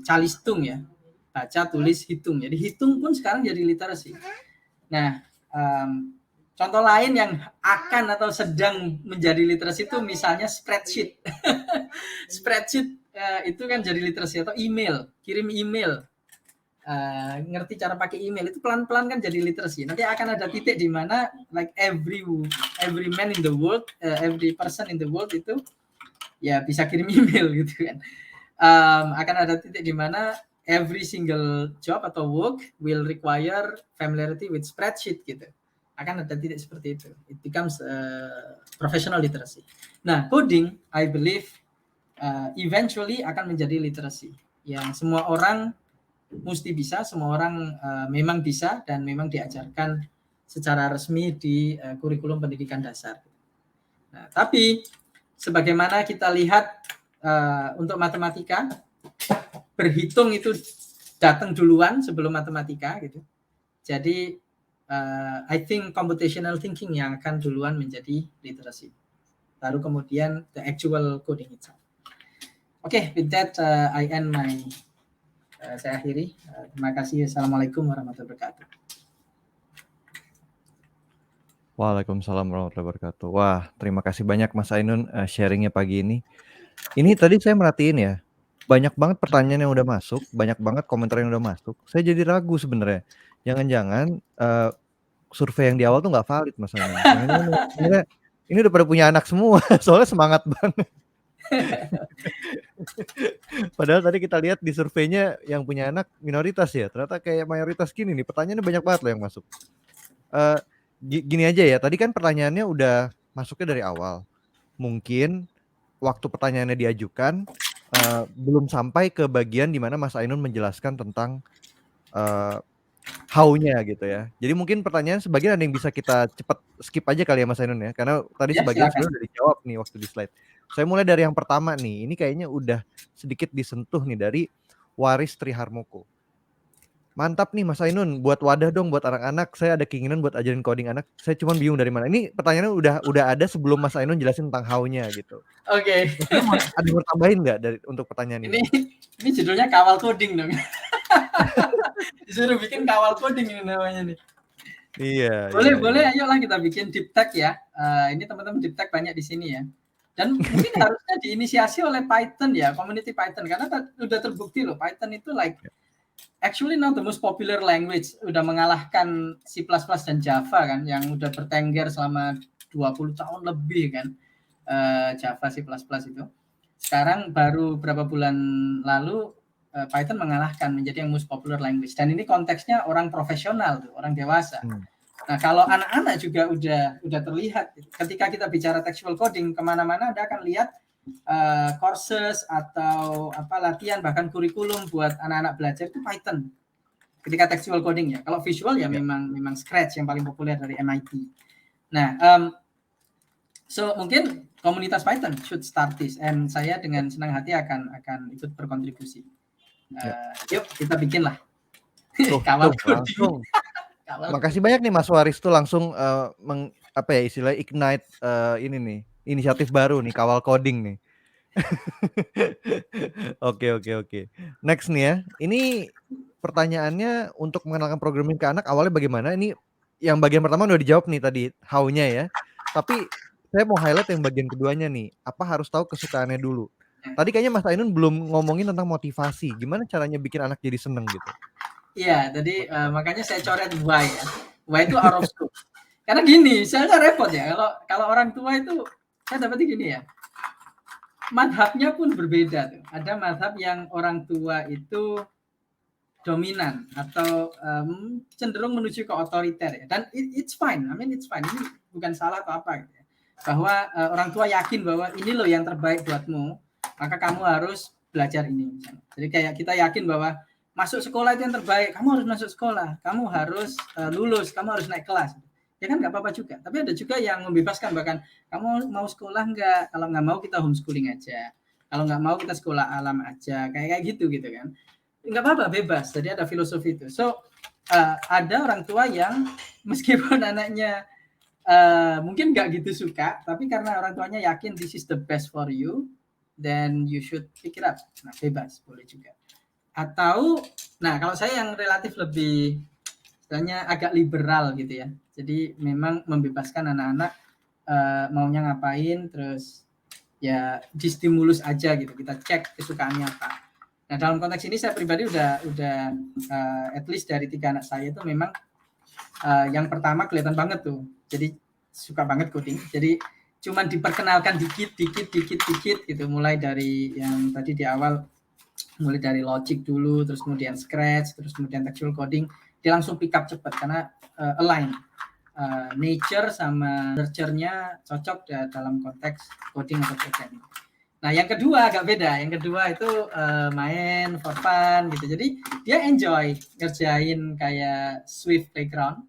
calistung ya, baca tulis hitung, jadi hitung pun sekarang jadi literasi. Nah, contoh lain yang akan atau sedang menjadi literasi itu misalnya spreadsheet. Spreadsheet itu kan jadi literasi, atau email, kirim email, ngerti cara pakai email itu pelan-pelan kan jadi literasi. Nanti akan ada titik di mana like every man in the world, every person in the world itu ya bisa kirim email gitu kan. Akan ada titik di mana every single job atau work will require familiarity with spreadsheet gitu. Akan ada titik seperti itu. It becomes professional literacy. Nah, coding, I believe, eventually akan menjadi literacy yang semua orang mesti bisa, semua orang memang bisa dan memang diajarkan secara resmi di kurikulum pendidikan dasar. Nah, tapi sebagaimana kita lihat untuk matematika, berhitung itu datang duluan sebelum matematika gitu. Jadi I think computational thinking yang akan duluan menjadi literacy. Baru kemudian the actual coding itself. Oke, with that I end my saya akhiri. Terima kasih. Assalamualaikum warahmatullahi wabarakatuh. Waalaikumsalam warahmatullahi wabarakatuh. Wah, terima kasih banyak Mas Ainun sharingnya pagi ini. Ini tadi saya merhatiin ya, banyak banget pertanyaan yang udah masuk, banyak banget komentar yang udah masuk. Saya jadi ragu sebenarnya. Jangan-jangan survei yang di awal tuh nggak valid Mas Ainun. Jangan-jangan ini udah pada punya anak semua, soalnya semangat banget. Padahal tadi kita lihat di surveinya yang punya anak minoritas ya, ternyata kayak mayoritas gini nih. Pertanyaannya banyak banget loh yang masuk. Gini aja ya, tadi kan pertanyaannya udah masuknya dari awal. Mungkin waktu pertanyaannya diajukan belum sampai ke bagian dimana Mas Ainun menjelaskan tentang how-nya gitu ya. Jadi mungkin pertanyaan sebagian ada yang bisa kita cepat skip aja kali ya Mas Ainun ya, karena tadi sebagian sebenarnya udah dijawab nih waktu di slide. Saya mulai dari yang pertama nih, ini kayaknya udah sedikit disentuh nih dari Waris Triharmoko. Mantap nih Mas Ainun, buat wadah dong buat anak-anak. Saya ada keinginan buat ajarin coding anak. Saya cuma bingung dari mana. Ini pertanyaannya udah ada sebelum Mas Ainun jelasin tentang how-nya gitu. Oke. Ada yang mau tambahin nggak dari untuk pertanyaan ini? Ini judulnya kawal coding dong. Disuruh bikin kawal coding ini namanya nih. Iya. Boleh, ayolah kita bikin deep tech ya. Ini teman-teman deep tech banyak di sini ya. Dan mungkin harusnya diinisiasi oleh Python ya, community Python, karena udah terbukti loh Python itu like actually now the most popular language, udah mengalahkan C++ dan Java kan, yang udah bertengger selama 20 tahun lebih kan, Java, C++ itu. Sekarang baru berapa bulan lalu Python mengalahkan menjadi yang most popular language, dan ini konteksnya orang profesional tuh, orang dewasa. Nah kalau anak-anak juga udah terlihat ketika kita bicara textual coding, kemana-mana Anda akan lihat courses atau latihan bahkan kurikulum buat anak-anak belajar itu Python ketika textual coding ya. Kalau visual ya memang Scratch yang paling populer dari MIT. Nah so mungkin komunitas Python should start this, and saya dengan senang hati akan ikut berkontribusi. Yuk kita bikin lah kawal coding. Makasih banyak nih Mas Waris tuh langsung istilah ignite ini nih inisiatif baru nih kawal coding nih. Oke. Next nih ya. Ini pertanyaannya untuk mengenalkan programming ke anak awalnya bagaimana? Ini yang bagian pertama udah dijawab nih tadi how-nya ya. Tapi saya mau highlight yang bagian keduanya nih. Apa harus tahu kesukaannya dulu? Tadi kayaknya Mas Ainun belum ngomongin tentang motivasi. Gimana caranya bikin anak jadi seneng gitu? Iya, tadi makanya saya coret why ya. Why itu out of scope. Karena gini, saya repot ya. Kalau orang tua itu, saya dapetnya gini ya. Madhabnya pun berbeda tuh. Ada madhab yang orang tua itu dominan atau cenderung menuju ke otoriter ya. Dan it's fine. I mean it's fine. Ini bukan salah atau apa gitu ya. Bahwa orang tua yakin bahwa ini loh yang terbaik buatmu, maka kamu harus belajar ini. Misalnya. Jadi kayak kita yakin bahwa masuk sekolah itu yang terbaik, kamu harus masuk sekolah, kamu harus lulus, kamu harus naik kelas. Ya kan nggak apa-apa juga. Tapi ada juga yang membebaskan, bahkan kamu mau sekolah nggak? Kalau nggak mau kita homeschooling aja. Kalau nggak mau kita sekolah alam aja. Kayak gitu kan. Nggak apa-apa, bebas. Jadi ada filosofi itu. So ada orang tua yang meskipun anaknya mungkin nggak gitu suka, tapi karena orang tuanya yakin this is the best for you, then you should pick it up. Nah bebas, boleh juga. Atau, nah kalau saya yang relatif lebih istilahnya agak liberal gitu ya. Jadi memang membebaskan anak-anak maunya ngapain, terus ya distimulus aja gitu. Kita cek kesukaannya apa. Nah dalam konteks ini saya pribadi udah at least dari 3 anak saya itu memang yang pertama kelihatan banget tuh. Jadi suka banget coding. Jadi cuman diperkenalkan dikit gitu. Mulai dari yang tadi di awal, mulai dari logic dulu, terus kemudian Scratch, terus kemudian textual coding, dia langsung pick up cepat karena align nature sama nurture-nya cocok dalam konteks coding atau programming. Nah yang kedua agak beda, yang kedua itu main for fun gitu, jadi dia enjoy ngerjain kayak Swift Playground,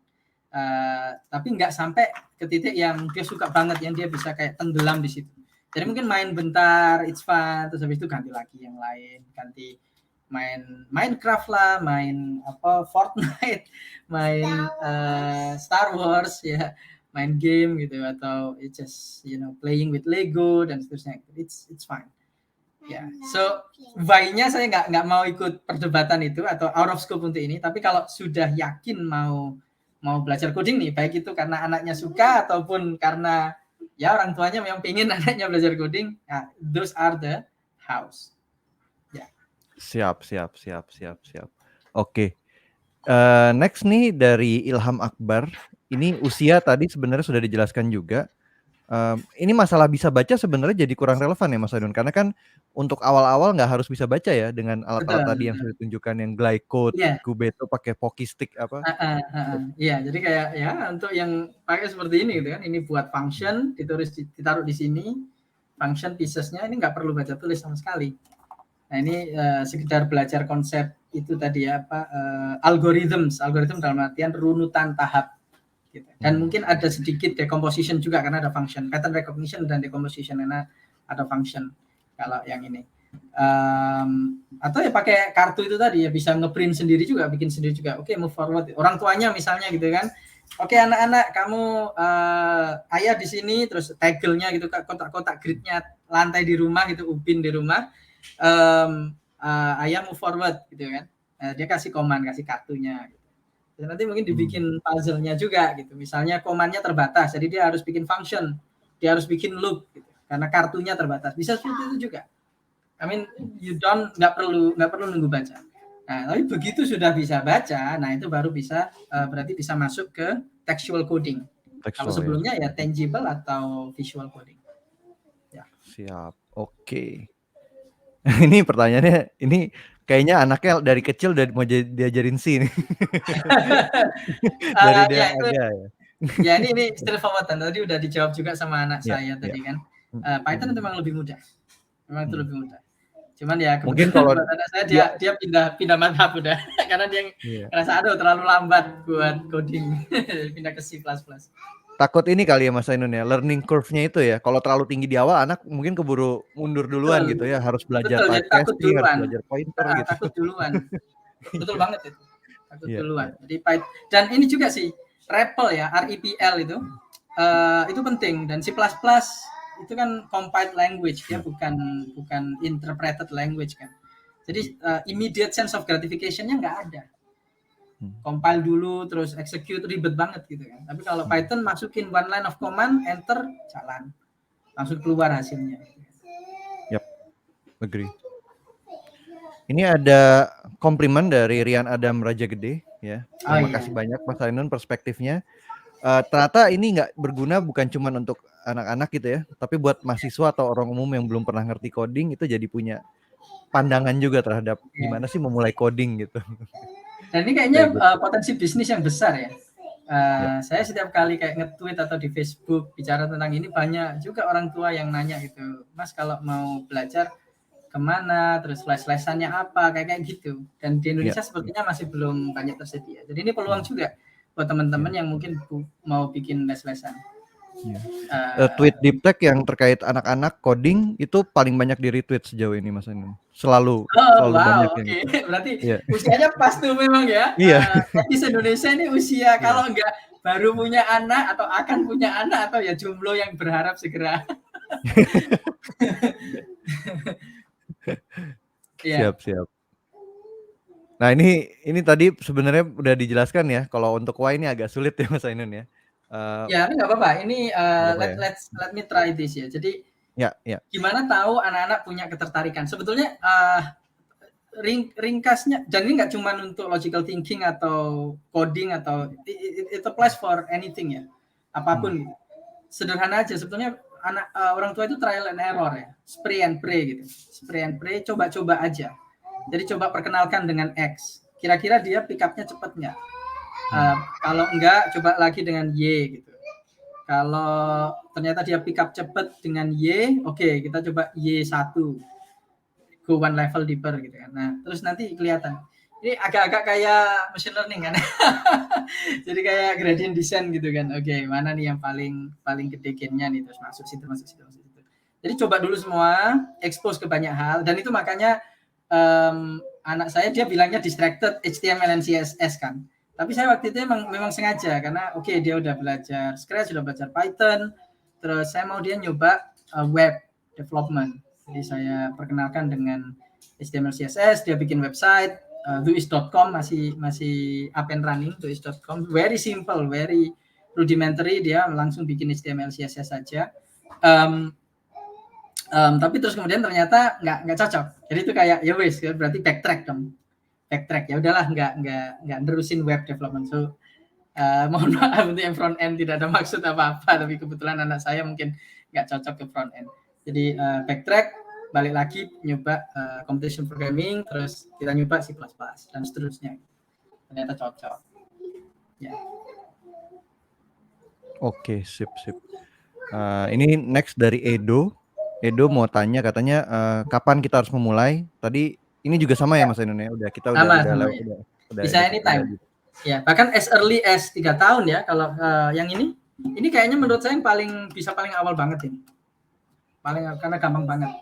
tapi nggak sampai ke titik yang dia suka banget, yang dia bisa kayak tenggelam di situ. Jadi mungkin main bentar, it's fun, terus habis itu ganti lagi yang lain, ganti main Minecraft lah, main apa Fortnite, main Star Wars ya, main game gitu, atau it's just playing with Lego dan seterusnya. It's fine. Ya, so why-nya saya nggak mau ikut perdebatan itu atau out of scope untuk ini. Tapi kalau sudah yakin mau belajar coding nih, baik itu karena anaknya suka ataupun karena ya orang tuanya memang pengen anaknya belajar coding, ya, those are the house. Ya. Siap. Oke. Next nih dari Ilham Akbar. Ini usia tadi sebenarnya sudah dijelaskan juga. Ini masalah bisa baca sebenarnya jadi kurang relevan ya Mas Ainun, karena kan untuk awal-awal nggak harus bisa baca ya dengan alat-alat tadi yang sudah ditunjukkan, yang Glycode, Kubeto pakai Pokistick apa. Iya, jadi kayak ya untuk yang pakai seperti ini gitu kan, ini buat function, ditaruh di sini, function piecesnya ini nggak perlu baca tulis sama sekali. Nah ini sekedar belajar konsep itu tadi ya, algorithm dalam artian runutan tahap. Gitu. Dan mungkin ada sedikit decomposition juga karena ada function, pattern recognition dan decomposition karena ada function kalau yang ini. Atau ya pakai kartu itu tadi ya, bisa ngeprint sendiri juga, bikin sendiri juga. Oke, move forward. Orang tuanya misalnya gitu kan. Oke, anak-anak kamu ayah di sini, terus taggle-nya gitu, kotak-kotak grid-nya lantai di rumah gitu, upin di rumah. Ayah move forward gitu kan. Dia kasih command, kasih kartunya gitu. Dan nanti mungkin dibikin puzzle-nya juga gitu. Misalnya command-nya terbatas, jadi dia harus bikin function, dia harus bikin loop gitu. Karena kartunya terbatas. Bisa seperti itu juga. I mean, nggak perlu nunggu baca. Nah, tapi begitu sudah bisa baca, nah itu baru bisa berarti bisa masuk ke textual coding. Kalau sebelumnya ya tangible atau visual coding. Ya. Siap. Oke. Ini pertanyaannya, ini kayaknya anaknya dari kecil udah mau diajarin C nih. Dari dia ada ya. Ya ini straightforward, tadi udah dijawab juga sama anak saya tadi kan. Python itu memang lebih mudah. Memang itu lebih mudah. Cuman ya mungkin kalau anak saya dia pindah madhab udah karena dia ngerasa aduh terlalu lambat buat coding. Pindah ke C++. Takut ini kali ya Mas Ainun ya, learning curve-nya itu ya. Kalau terlalu tinggi di awal, anak mungkin keburu mundur duluan gitu ya, harus belajar typecasting, harus belajar pointer gitu. Takut duluan. Betul banget itu. Takut duluan. Jadi dan ini juga sih REPL ya, REPL itu penting, dan C++ itu kan compiled language ya, bukan interpreted language kan. Jadi immediate sense of gratification-nya nggak ada. Compile dulu terus execute, ribet banget gitu kan. Tapi kalau Python masukin one line of command, enter, jalan, langsung keluar hasilnya. Yap, agree. Ini ada komplimen dari Rian Adam Rajagede ya. Terima kasih banyak Mas Ainun perspektifnya. Ternyata ini nggak berguna bukan cuma untuk anak-anak gitu ya, tapi buat mahasiswa atau orang umum yang belum pernah ngerti coding itu jadi punya pandangan juga terhadap gimana sih memulai coding gitu. Dan ini kayaknya potensi bisnis yang besar ya. Saya setiap kali kayak nge-tweet atau di Facebook bicara tentang ini, banyak juga orang tua yang nanya gitu, Mas kalau mau belajar kemana, terus les-lesannya apa, kayak gitu. Dan di Indonesia sepertinya masih belum banyak tersedia. Jadi ini peluang juga buat teman-teman yang mungkin mau bikin les-lesan. Tweet deep tech yang terkait anak-anak coding itu paling banyak di retweet sejauh ini Mas Ainun. Selalu banyak yang gitu. Berarti usianya pas tuh memang ya. Di Indonesia ini usia kalau enggak baru punya anak atau akan punya anak atau ya jomblo yang berharap segera. Siap. Nah ini tadi sebenarnya udah dijelaskan ya. Kalau untuk why ini agak sulit ya Mas Ainun ya. Ya nggak apa-apa. Ini let me try this ya. Jadi gimana tahu anak-anak punya ketertarikan? Sebetulnya ringkasnya, dan ini nggak cuma untuk logical thinking atau coding atau it applies for anything ya, apapun. Sederhana aja. Sebetulnya orang tua itu trial and error ya, spray and pray gitu. Spray and pray, coba-coba aja. Jadi coba perkenalkan dengan X. Kira-kira dia pick up-nya cepat nggak? Kalau enggak, coba lagi dengan Y gitu. Kalau ternyata dia pick up cepat dengan Y, oke, kita coba Y1. Go one level deeper gitu kan. Nah, terus nanti kelihatan. Ini agak-agak kayak machine learning kan. Jadi kayak gradient descent gitu kan. Oke, mana nih yang paling gede gain-nya nih, terus masuk situ. Jadi coba dulu semua, expose ke banyak hal, dan itu makanya anak saya dia bilangnya distracted HTML and CSS kan. Tapi saya waktu itu memang sengaja karena dia udah belajar Scratch, udah belajar Python, terus saya mau dia nyoba web development. Jadi saya perkenalkan dengan HTML CSS, dia bikin website Thuis.com masih up and running. Thuis.com very simple, very rudimentary, dia langsung bikin HTML CSS saja. Tapi terus kemudian ternyata nggak cocok. Jadi itu kayak ya wes, berarti backtrack dong. Backtrack, ya udahlah, nggak nerusin web development. So mohon maaf untuk yang front end, tidak ada maksud apa-apa, tapi kebetulan anak saya mungkin nggak cocok ke front end. Jadi backtrack, balik lagi nyoba computational programming, terus kita nyoba C++ dan seterusnya. Ternyata cocok. Ya. Oke, sip. Ini next dari Edo. Edo mau tanya, katanya kapan kita harus memulai? Tadi ini juga sama ya Mas Ainun ya? Udah kita Sama, udah bisa anytime. Ya, bahkan as early as 3 tahun ya. Kalau yang ini kayaknya menurut saya yang paling awal banget ini. Karena gampang banget.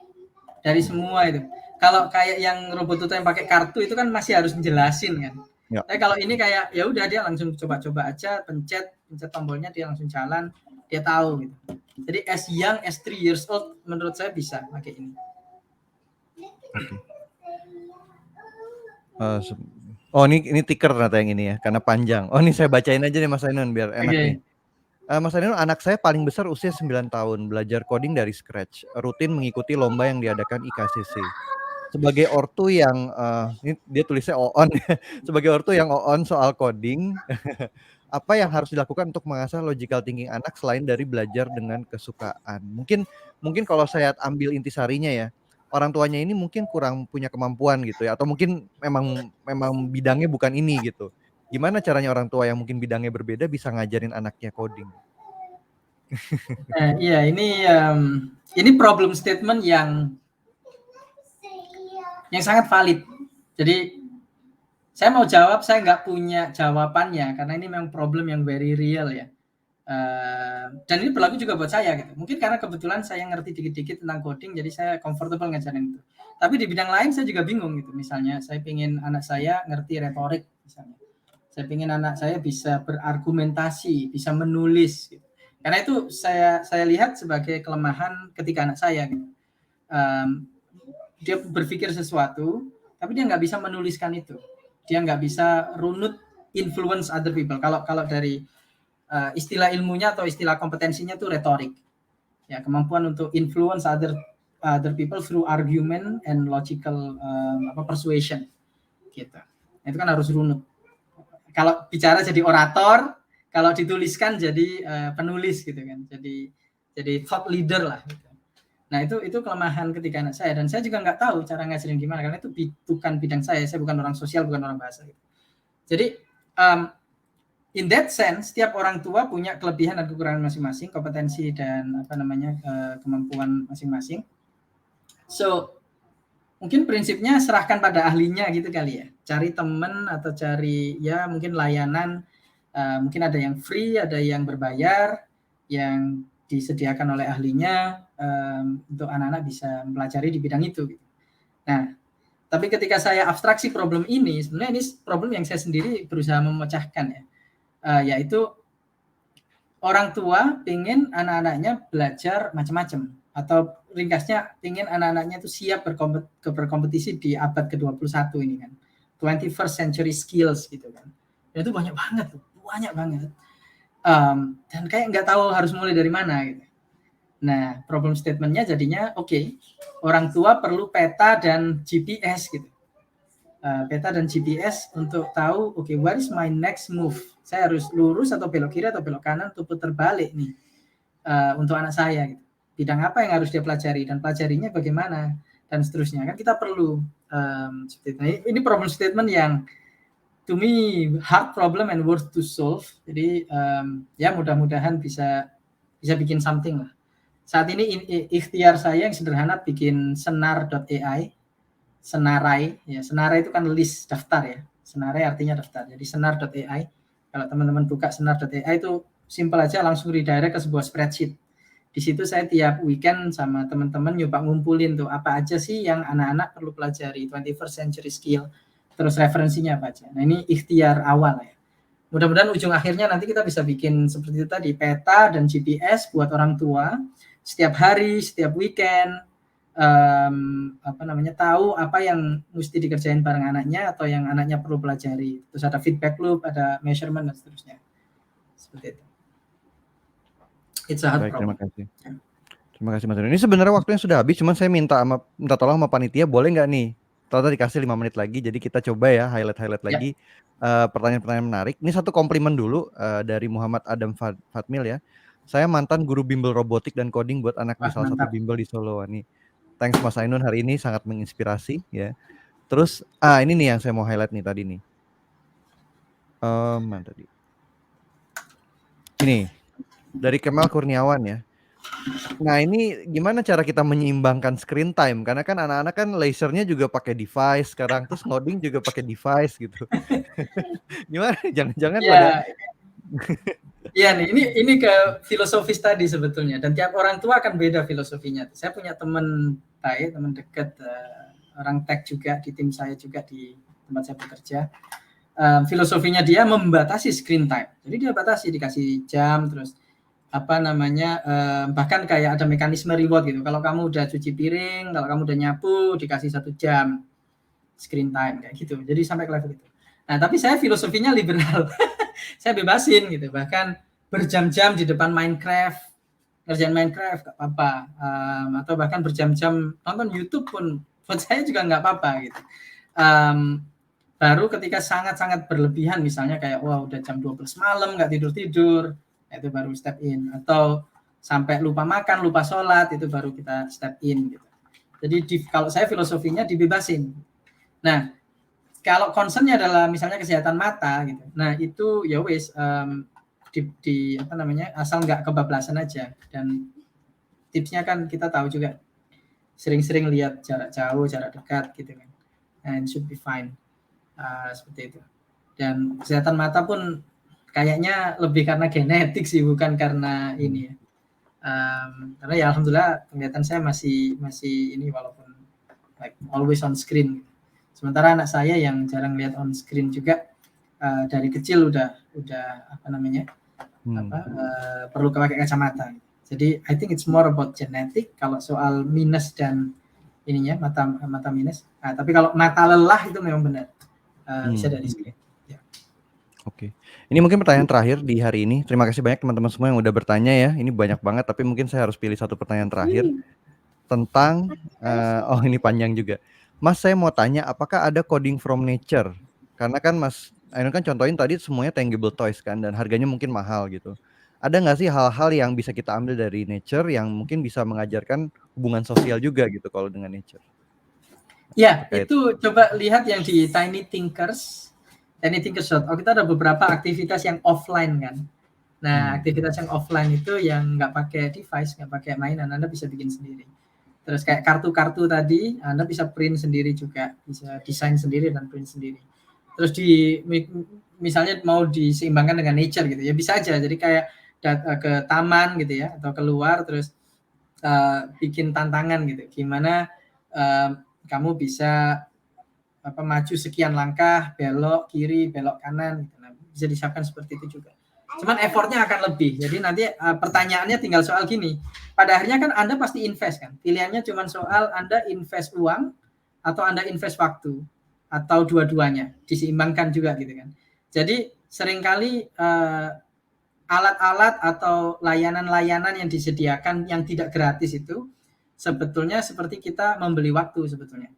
Dari semua itu. Kalau kayak yang robot tutor yang pakai kartu itu kan masih harus menjelasin kan. Ya. Tapi kalau ini kayak ya udah dia langsung coba-coba aja, pencet tombolnya, dia langsung jalan, dia tahu gitu. Jadi as young as 3 years old menurut saya bisa pakai ini. Ini ticker ternyata yang ini ya, karena panjang. Ini saya bacain aja nih Mas Ainun biar enak nih. Mas Ainun, anak saya paling besar usia 9 tahun, belajar coding dari scratch, rutin mengikuti lomba yang diadakan IKCC. Sebagai ortu yang ini dia tulisnya on, sebagai ortu yang on soal coding, apa yang harus dilakukan untuk mengasah logical thinking anak selain dari belajar dengan kesukaan? Mungkin kalau saya ambil intisarinya ya, orang tuanya ini mungkin kurang punya kemampuan gitu ya, atau mungkin memang bidangnya bukan ini gitu. Gimana caranya orang tua yang mungkin bidangnya berbeda bisa ngajarin anaknya coding? Iya, ini problem statement yang sangat valid. Jadi saya mau jawab, saya nggak punya jawabannya karena ini memang problem yang very real ya. Dan ini berlaku juga buat saya gitu. Mungkin karena kebetulan saya ngerti dikit-dikit tentang coding, jadi saya comfortable ngajarin itu. Tapi di bidang lain saya juga bingung gitu. Misalnya saya pengen anak saya ngerti retorik misalnya. Saya pengen anak saya bisa berargumentasi, bisa menulis gitu. Karena itu saya lihat sebagai kelemahan ketika anak saya gitu. Dia berpikir sesuatu, tapi dia nggak bisa menuliskan itu. Dia nggak bisa runut influence other people. Kalau dari istilah ilmunya atau istilah kompetensinya itu retorik. Ya, kemampuan untuk influence other people through argument and logical persuasion. Gitu. Itu kan harus runut. Kalau bicara jadi orator, kalau dituliskan jadi penulis gitu kan. Jadi thought leader lah gitu. Nah, itu kelemahan ketika anak saya, dan saya juga nggak tahu cara ngajarin gimana karena itu bukan bidang saya bukan orang sosial, bukan orang bahasa gitu. Jadi in that sense, setiap orang tua punya kelebihan dan kekurangan masing-masing, kompetensi dan kemampuan masing-masing. So, mungkin prinsipnya serahkan pada ahlinya gitu kali ya. Cari teman atau cari ya mungkin layanan, mungkin ada yang free, ada yang berbayar, yang disediakan oleh ahlinya untuk anak-anak bisa mempelajari di bidang itu. Nah, tapi ketika saya abstraksi problem ini, sebenarnya ini problem yang saya sendiri berusaha memecahkan ya. Yaitu orang tua pengen anak-anaknya belajar macam-macam, atau ringkasnya pengen anak-anaknya itu siap berkompetisi di abad ke-21 ini kan, 21st century skills gitu kan. Dan itu banyak banget. Dan kayak nggak tahu harus mulai dari mana gitu. Nah, problem statementnya jadinya orang tua perlu peta dan GPS gitu. Peta dan GPS untuk tahu what is my next move. Saya harus lurus atau belok kiri atau belok kanan atau putar balik nih untuk anak saya gitu. Bidang apa yang harus dia pelajari dan pelajarinya bagaimana dan seterusnya. Kan kita perlu ini problem statement yang to me hard problem and worth to solve. Jadi ya mudah-mudahan bisa bikin something lah. Saat ini ikhtiar saya yang sederhana bikin senar.ai. Senarai, ya senarai itu kan list daftar ya. Senarai artinya daftar. Jadi senar.ai. Kalau teman-teman buka senar.ai itu simpel aja, langsung redirect ke sebuah spreadsheet. Di situ saya tiap weekend sama teman-teman nyoba ngumpulin tuh apa aja sih yang anak-anak perlu pelajari 21st century skill, terus referensinya apa aja. Nah ini ikhtiar awal ya. Mudah-mudahan ujung akhirnya nanti kita bisa bikin seperti itu tadi, peta dan GPS buat orang tua setiap hari, setiap weekend, tahu apa yang mesti dikerjain bareng anaknya atau yang anaknya perlu pelajari. Terus ada feedback loop, ada measurement dan seterusnya. Seperti itu. It's a hard Baik, problem. terima kasih. Terima kasih Mas Doni. Ini sebenarnya waktunya sudah habis, cuman saya minta tolong sama panitia, boleh nggak nih? Tata dikasih 5 menit lagi, jadi kita coba ya highlight lagi pertanyaan-pertanyaan menarik. Ini satu komplimen dulu dari Muhammad Adam Fatmil ya. Saya mantan guru bimbel robotik dan coding buat anak di salah satu bimbel di Solo nih. Thanks Mas Ainun, hari ini sangat menginspirasi ya. Terus ini nih yang saya mau highlight nih tadi nih. Mana tadi? Ini dari Kemal Kurniawan ya. Nah ini gimana cara kita menyeimbangkan screen time? Karena kan anak-anak kan leisure-nya juga pakai device sekarang, terus ngoding juga pakai device gitu. Gimana? Jangan-jangan pada Iya nih, ini ke filosofis tadi sebetulnya, dan tiap orang tua akan beda filosofinya. Saya punya teman baik, teman dekat, orang tech juga di tim saya juga di tempat saya bekerja. Filosofinya dia membatasi screen time. Jadi dia batasi, dikasih jam, terus bahkan kayak ada mekanisme reward gitu. Kalau kamu udah cuci piring, kalau kamu udah nyapu, dikasih 1 jam screen time kayak gitu. Jadi sampai ke level itu. Nah, tapi saya filosofinya liberal. Saya bebasin gitu. Bahkan berjam-jam di depan Minecraft, ngerjain Minecraft gak apa-apa. Atau bahkan berjam-jam nonton YouTube pun buat saya juga nggak apa-apa gitu. Baru ketika sangat-sangat berlebihan, misalnya kayak udah jam 12 malam nggak tidur-tidur, itu baru step in. Atau sampai lupa makan, lupa sholat, itu baru kita step in gitu. Jadi kalau saya filosofinya dibebasin. Nah, kalau concernnya adalah misalnya kesehatan mata gitu. Nah, itu ya wis asal nggak kebablasan aja. Dan tipsnya kan kita tahu juga, sering-sering lihat jarak jauh, jarak dekat gitu kan. And should be fine. Seperti itu. Dan kesehatan mata pun kayaknya lebih karena genetik sih, bukan karena ini ya. Karena ya alhamdulillah penglihatan saya masih ini, walaupun like always on screen. Sementara anak saya yang jarang lihat on screen juga, dari kecil udah perlu pakai kacamata. Jadi I think it's more about genetic kalau soal minus dan ininya mata minus. Tapi kalau mata lelah itu memang benar bisa dari screen. Ya. Oke. Ini mungkin pertanyaan terakhir di hari ini. Terima kasih banyak teman-teman semua yang udah bertanya ya. Ini banyak banget, tapi mungkin saya harus pilih satu pertanyaan terakhir tentang ini panjang juga. Mas, saya mau tanya, apakah ada coding from nature? Karena kan Mas Ainun kan contohin tadi semuanya tangible toys kan, dan harganya mungkin mahal gitu. Ada nggak sih hal-hal yang bisa kita ambil dari nature yang mungkin bisa mengajarkan hubungan sosial juga gitu kalau dengan nature? Ya, itu coba lihat yang di Tiny Thinkers. Kita ada beberapa aktivitas yang offline kan. Nah, aktivitas yang offline itu yang nggak pakai device, nggak pakai mainan, Anda bisa bikin sendiri. Terus kayak kartu-kartu tadi, Anda bisa print sendiri juga, bisa desain sendiri dan print sendiri. Terus misalnya mau diseimbangkan dengan nature gitu ya, bisa aja. Jadi kayak ke taman gitu ya, atau keluar terus bikin tantangan gitu. Gimana kamu bisa maju sekian langkah, belok kiri, belok kanan gitu. Nah, bisa disiapkan seperti itu juga. Cuman effortnya akan lebih. Jadi nanti pertanyaannya tinggal soal gini. Pada akhirnya kan Anda pasti invest kan. Pilihannya cuma soal Anda invest uang atau Anda invest waktu, atau dua-duanya diseimbangkan juga gitu kan. Jadi seringkali alat-alat atau layanan-layanan yang disediakan yang tidak gratis itu sebetulnya seperti kita membeli waktu sebetulnya.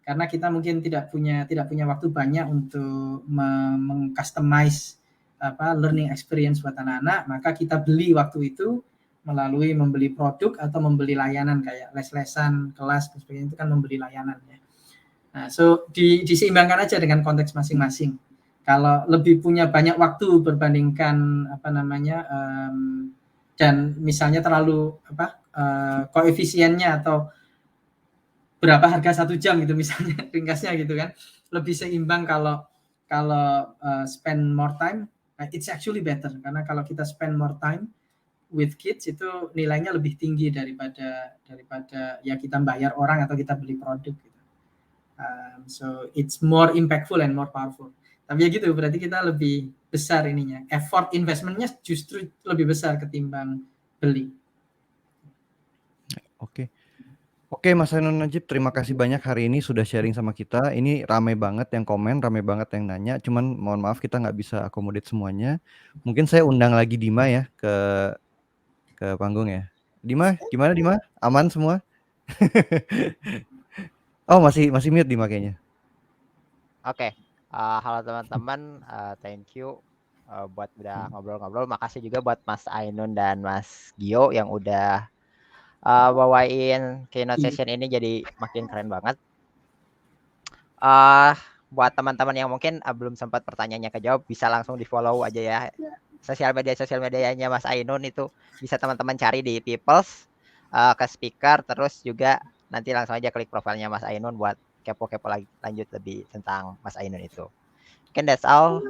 Karena kita mungkin tidak punya waktu banyak untuk meng-customize learning experience buat anak-anak, maka kita beli waktu itu melalui membeli produk atau membeli layanan kayak les-lesan, kelas dan sebagainya, itu kan membeli layanan ya. Nah, so diseimbangkan aja dengan konteks masing-masing. Kalau lebih punya banyak waktu berbandingkan dan misalnya terlalu koefisiennya atau berapa harga 1 jam gitu misalnya, ringkasnya gitu kan, lebih seimbang kalau spend more time. It's actually better, karena kalau kita spend more time with kids itu nilainya lebih tinggi daripada ya kita bayar orang atau kita beli produk gitu. So it's more impactful and more powerful. Tapi ya gitu, berarti kita lebih besar ininya, effort investmentnya justru lebih besar ketimbang beli. Oke Mas Ainun Najib, terima kasih banyak hari ini sudah sharing sama kita. Ini ramai banget yang komen, ramai banget yang nanya. Cuman mohon maaf kita nggak bisa akomodir semuanya. Mungkin saya undang lagi Dima ya ke panggung ya. Dima, gimana Dima? Aman semua? Oh masih mute Dima kayaknya. Oke. Halo teman-teman, thank you buat udah ngobrol-ngobrol. Makasih juga buat Mas Ainun dan Mas Gio yang udah bawain keynote session ini jadi makin keren banget. Buat teman-teman yang mungkin belum sempat pertanyaannya kejawab, bisa langsung di follow aja ya sosial medianya Mas Ainun, itu bisa teman-teman cari di Peoples, ke speaker, terus juga nanti langsung aja klik profilnya Mas Ainun buat kepo-kepo lagi lanjut lebih tentang Mas Ainun itu. Okay, that's all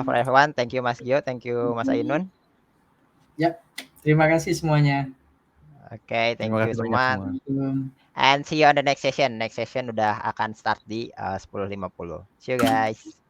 for everyone. Thank you Mas Gio, thank you Mas Ainun. Yap, terima kasih semuanya. Oke, thank Terima you kasih banyak semua. semua. And see you on the next session. Next session udah akan start di 10.50. See you guys.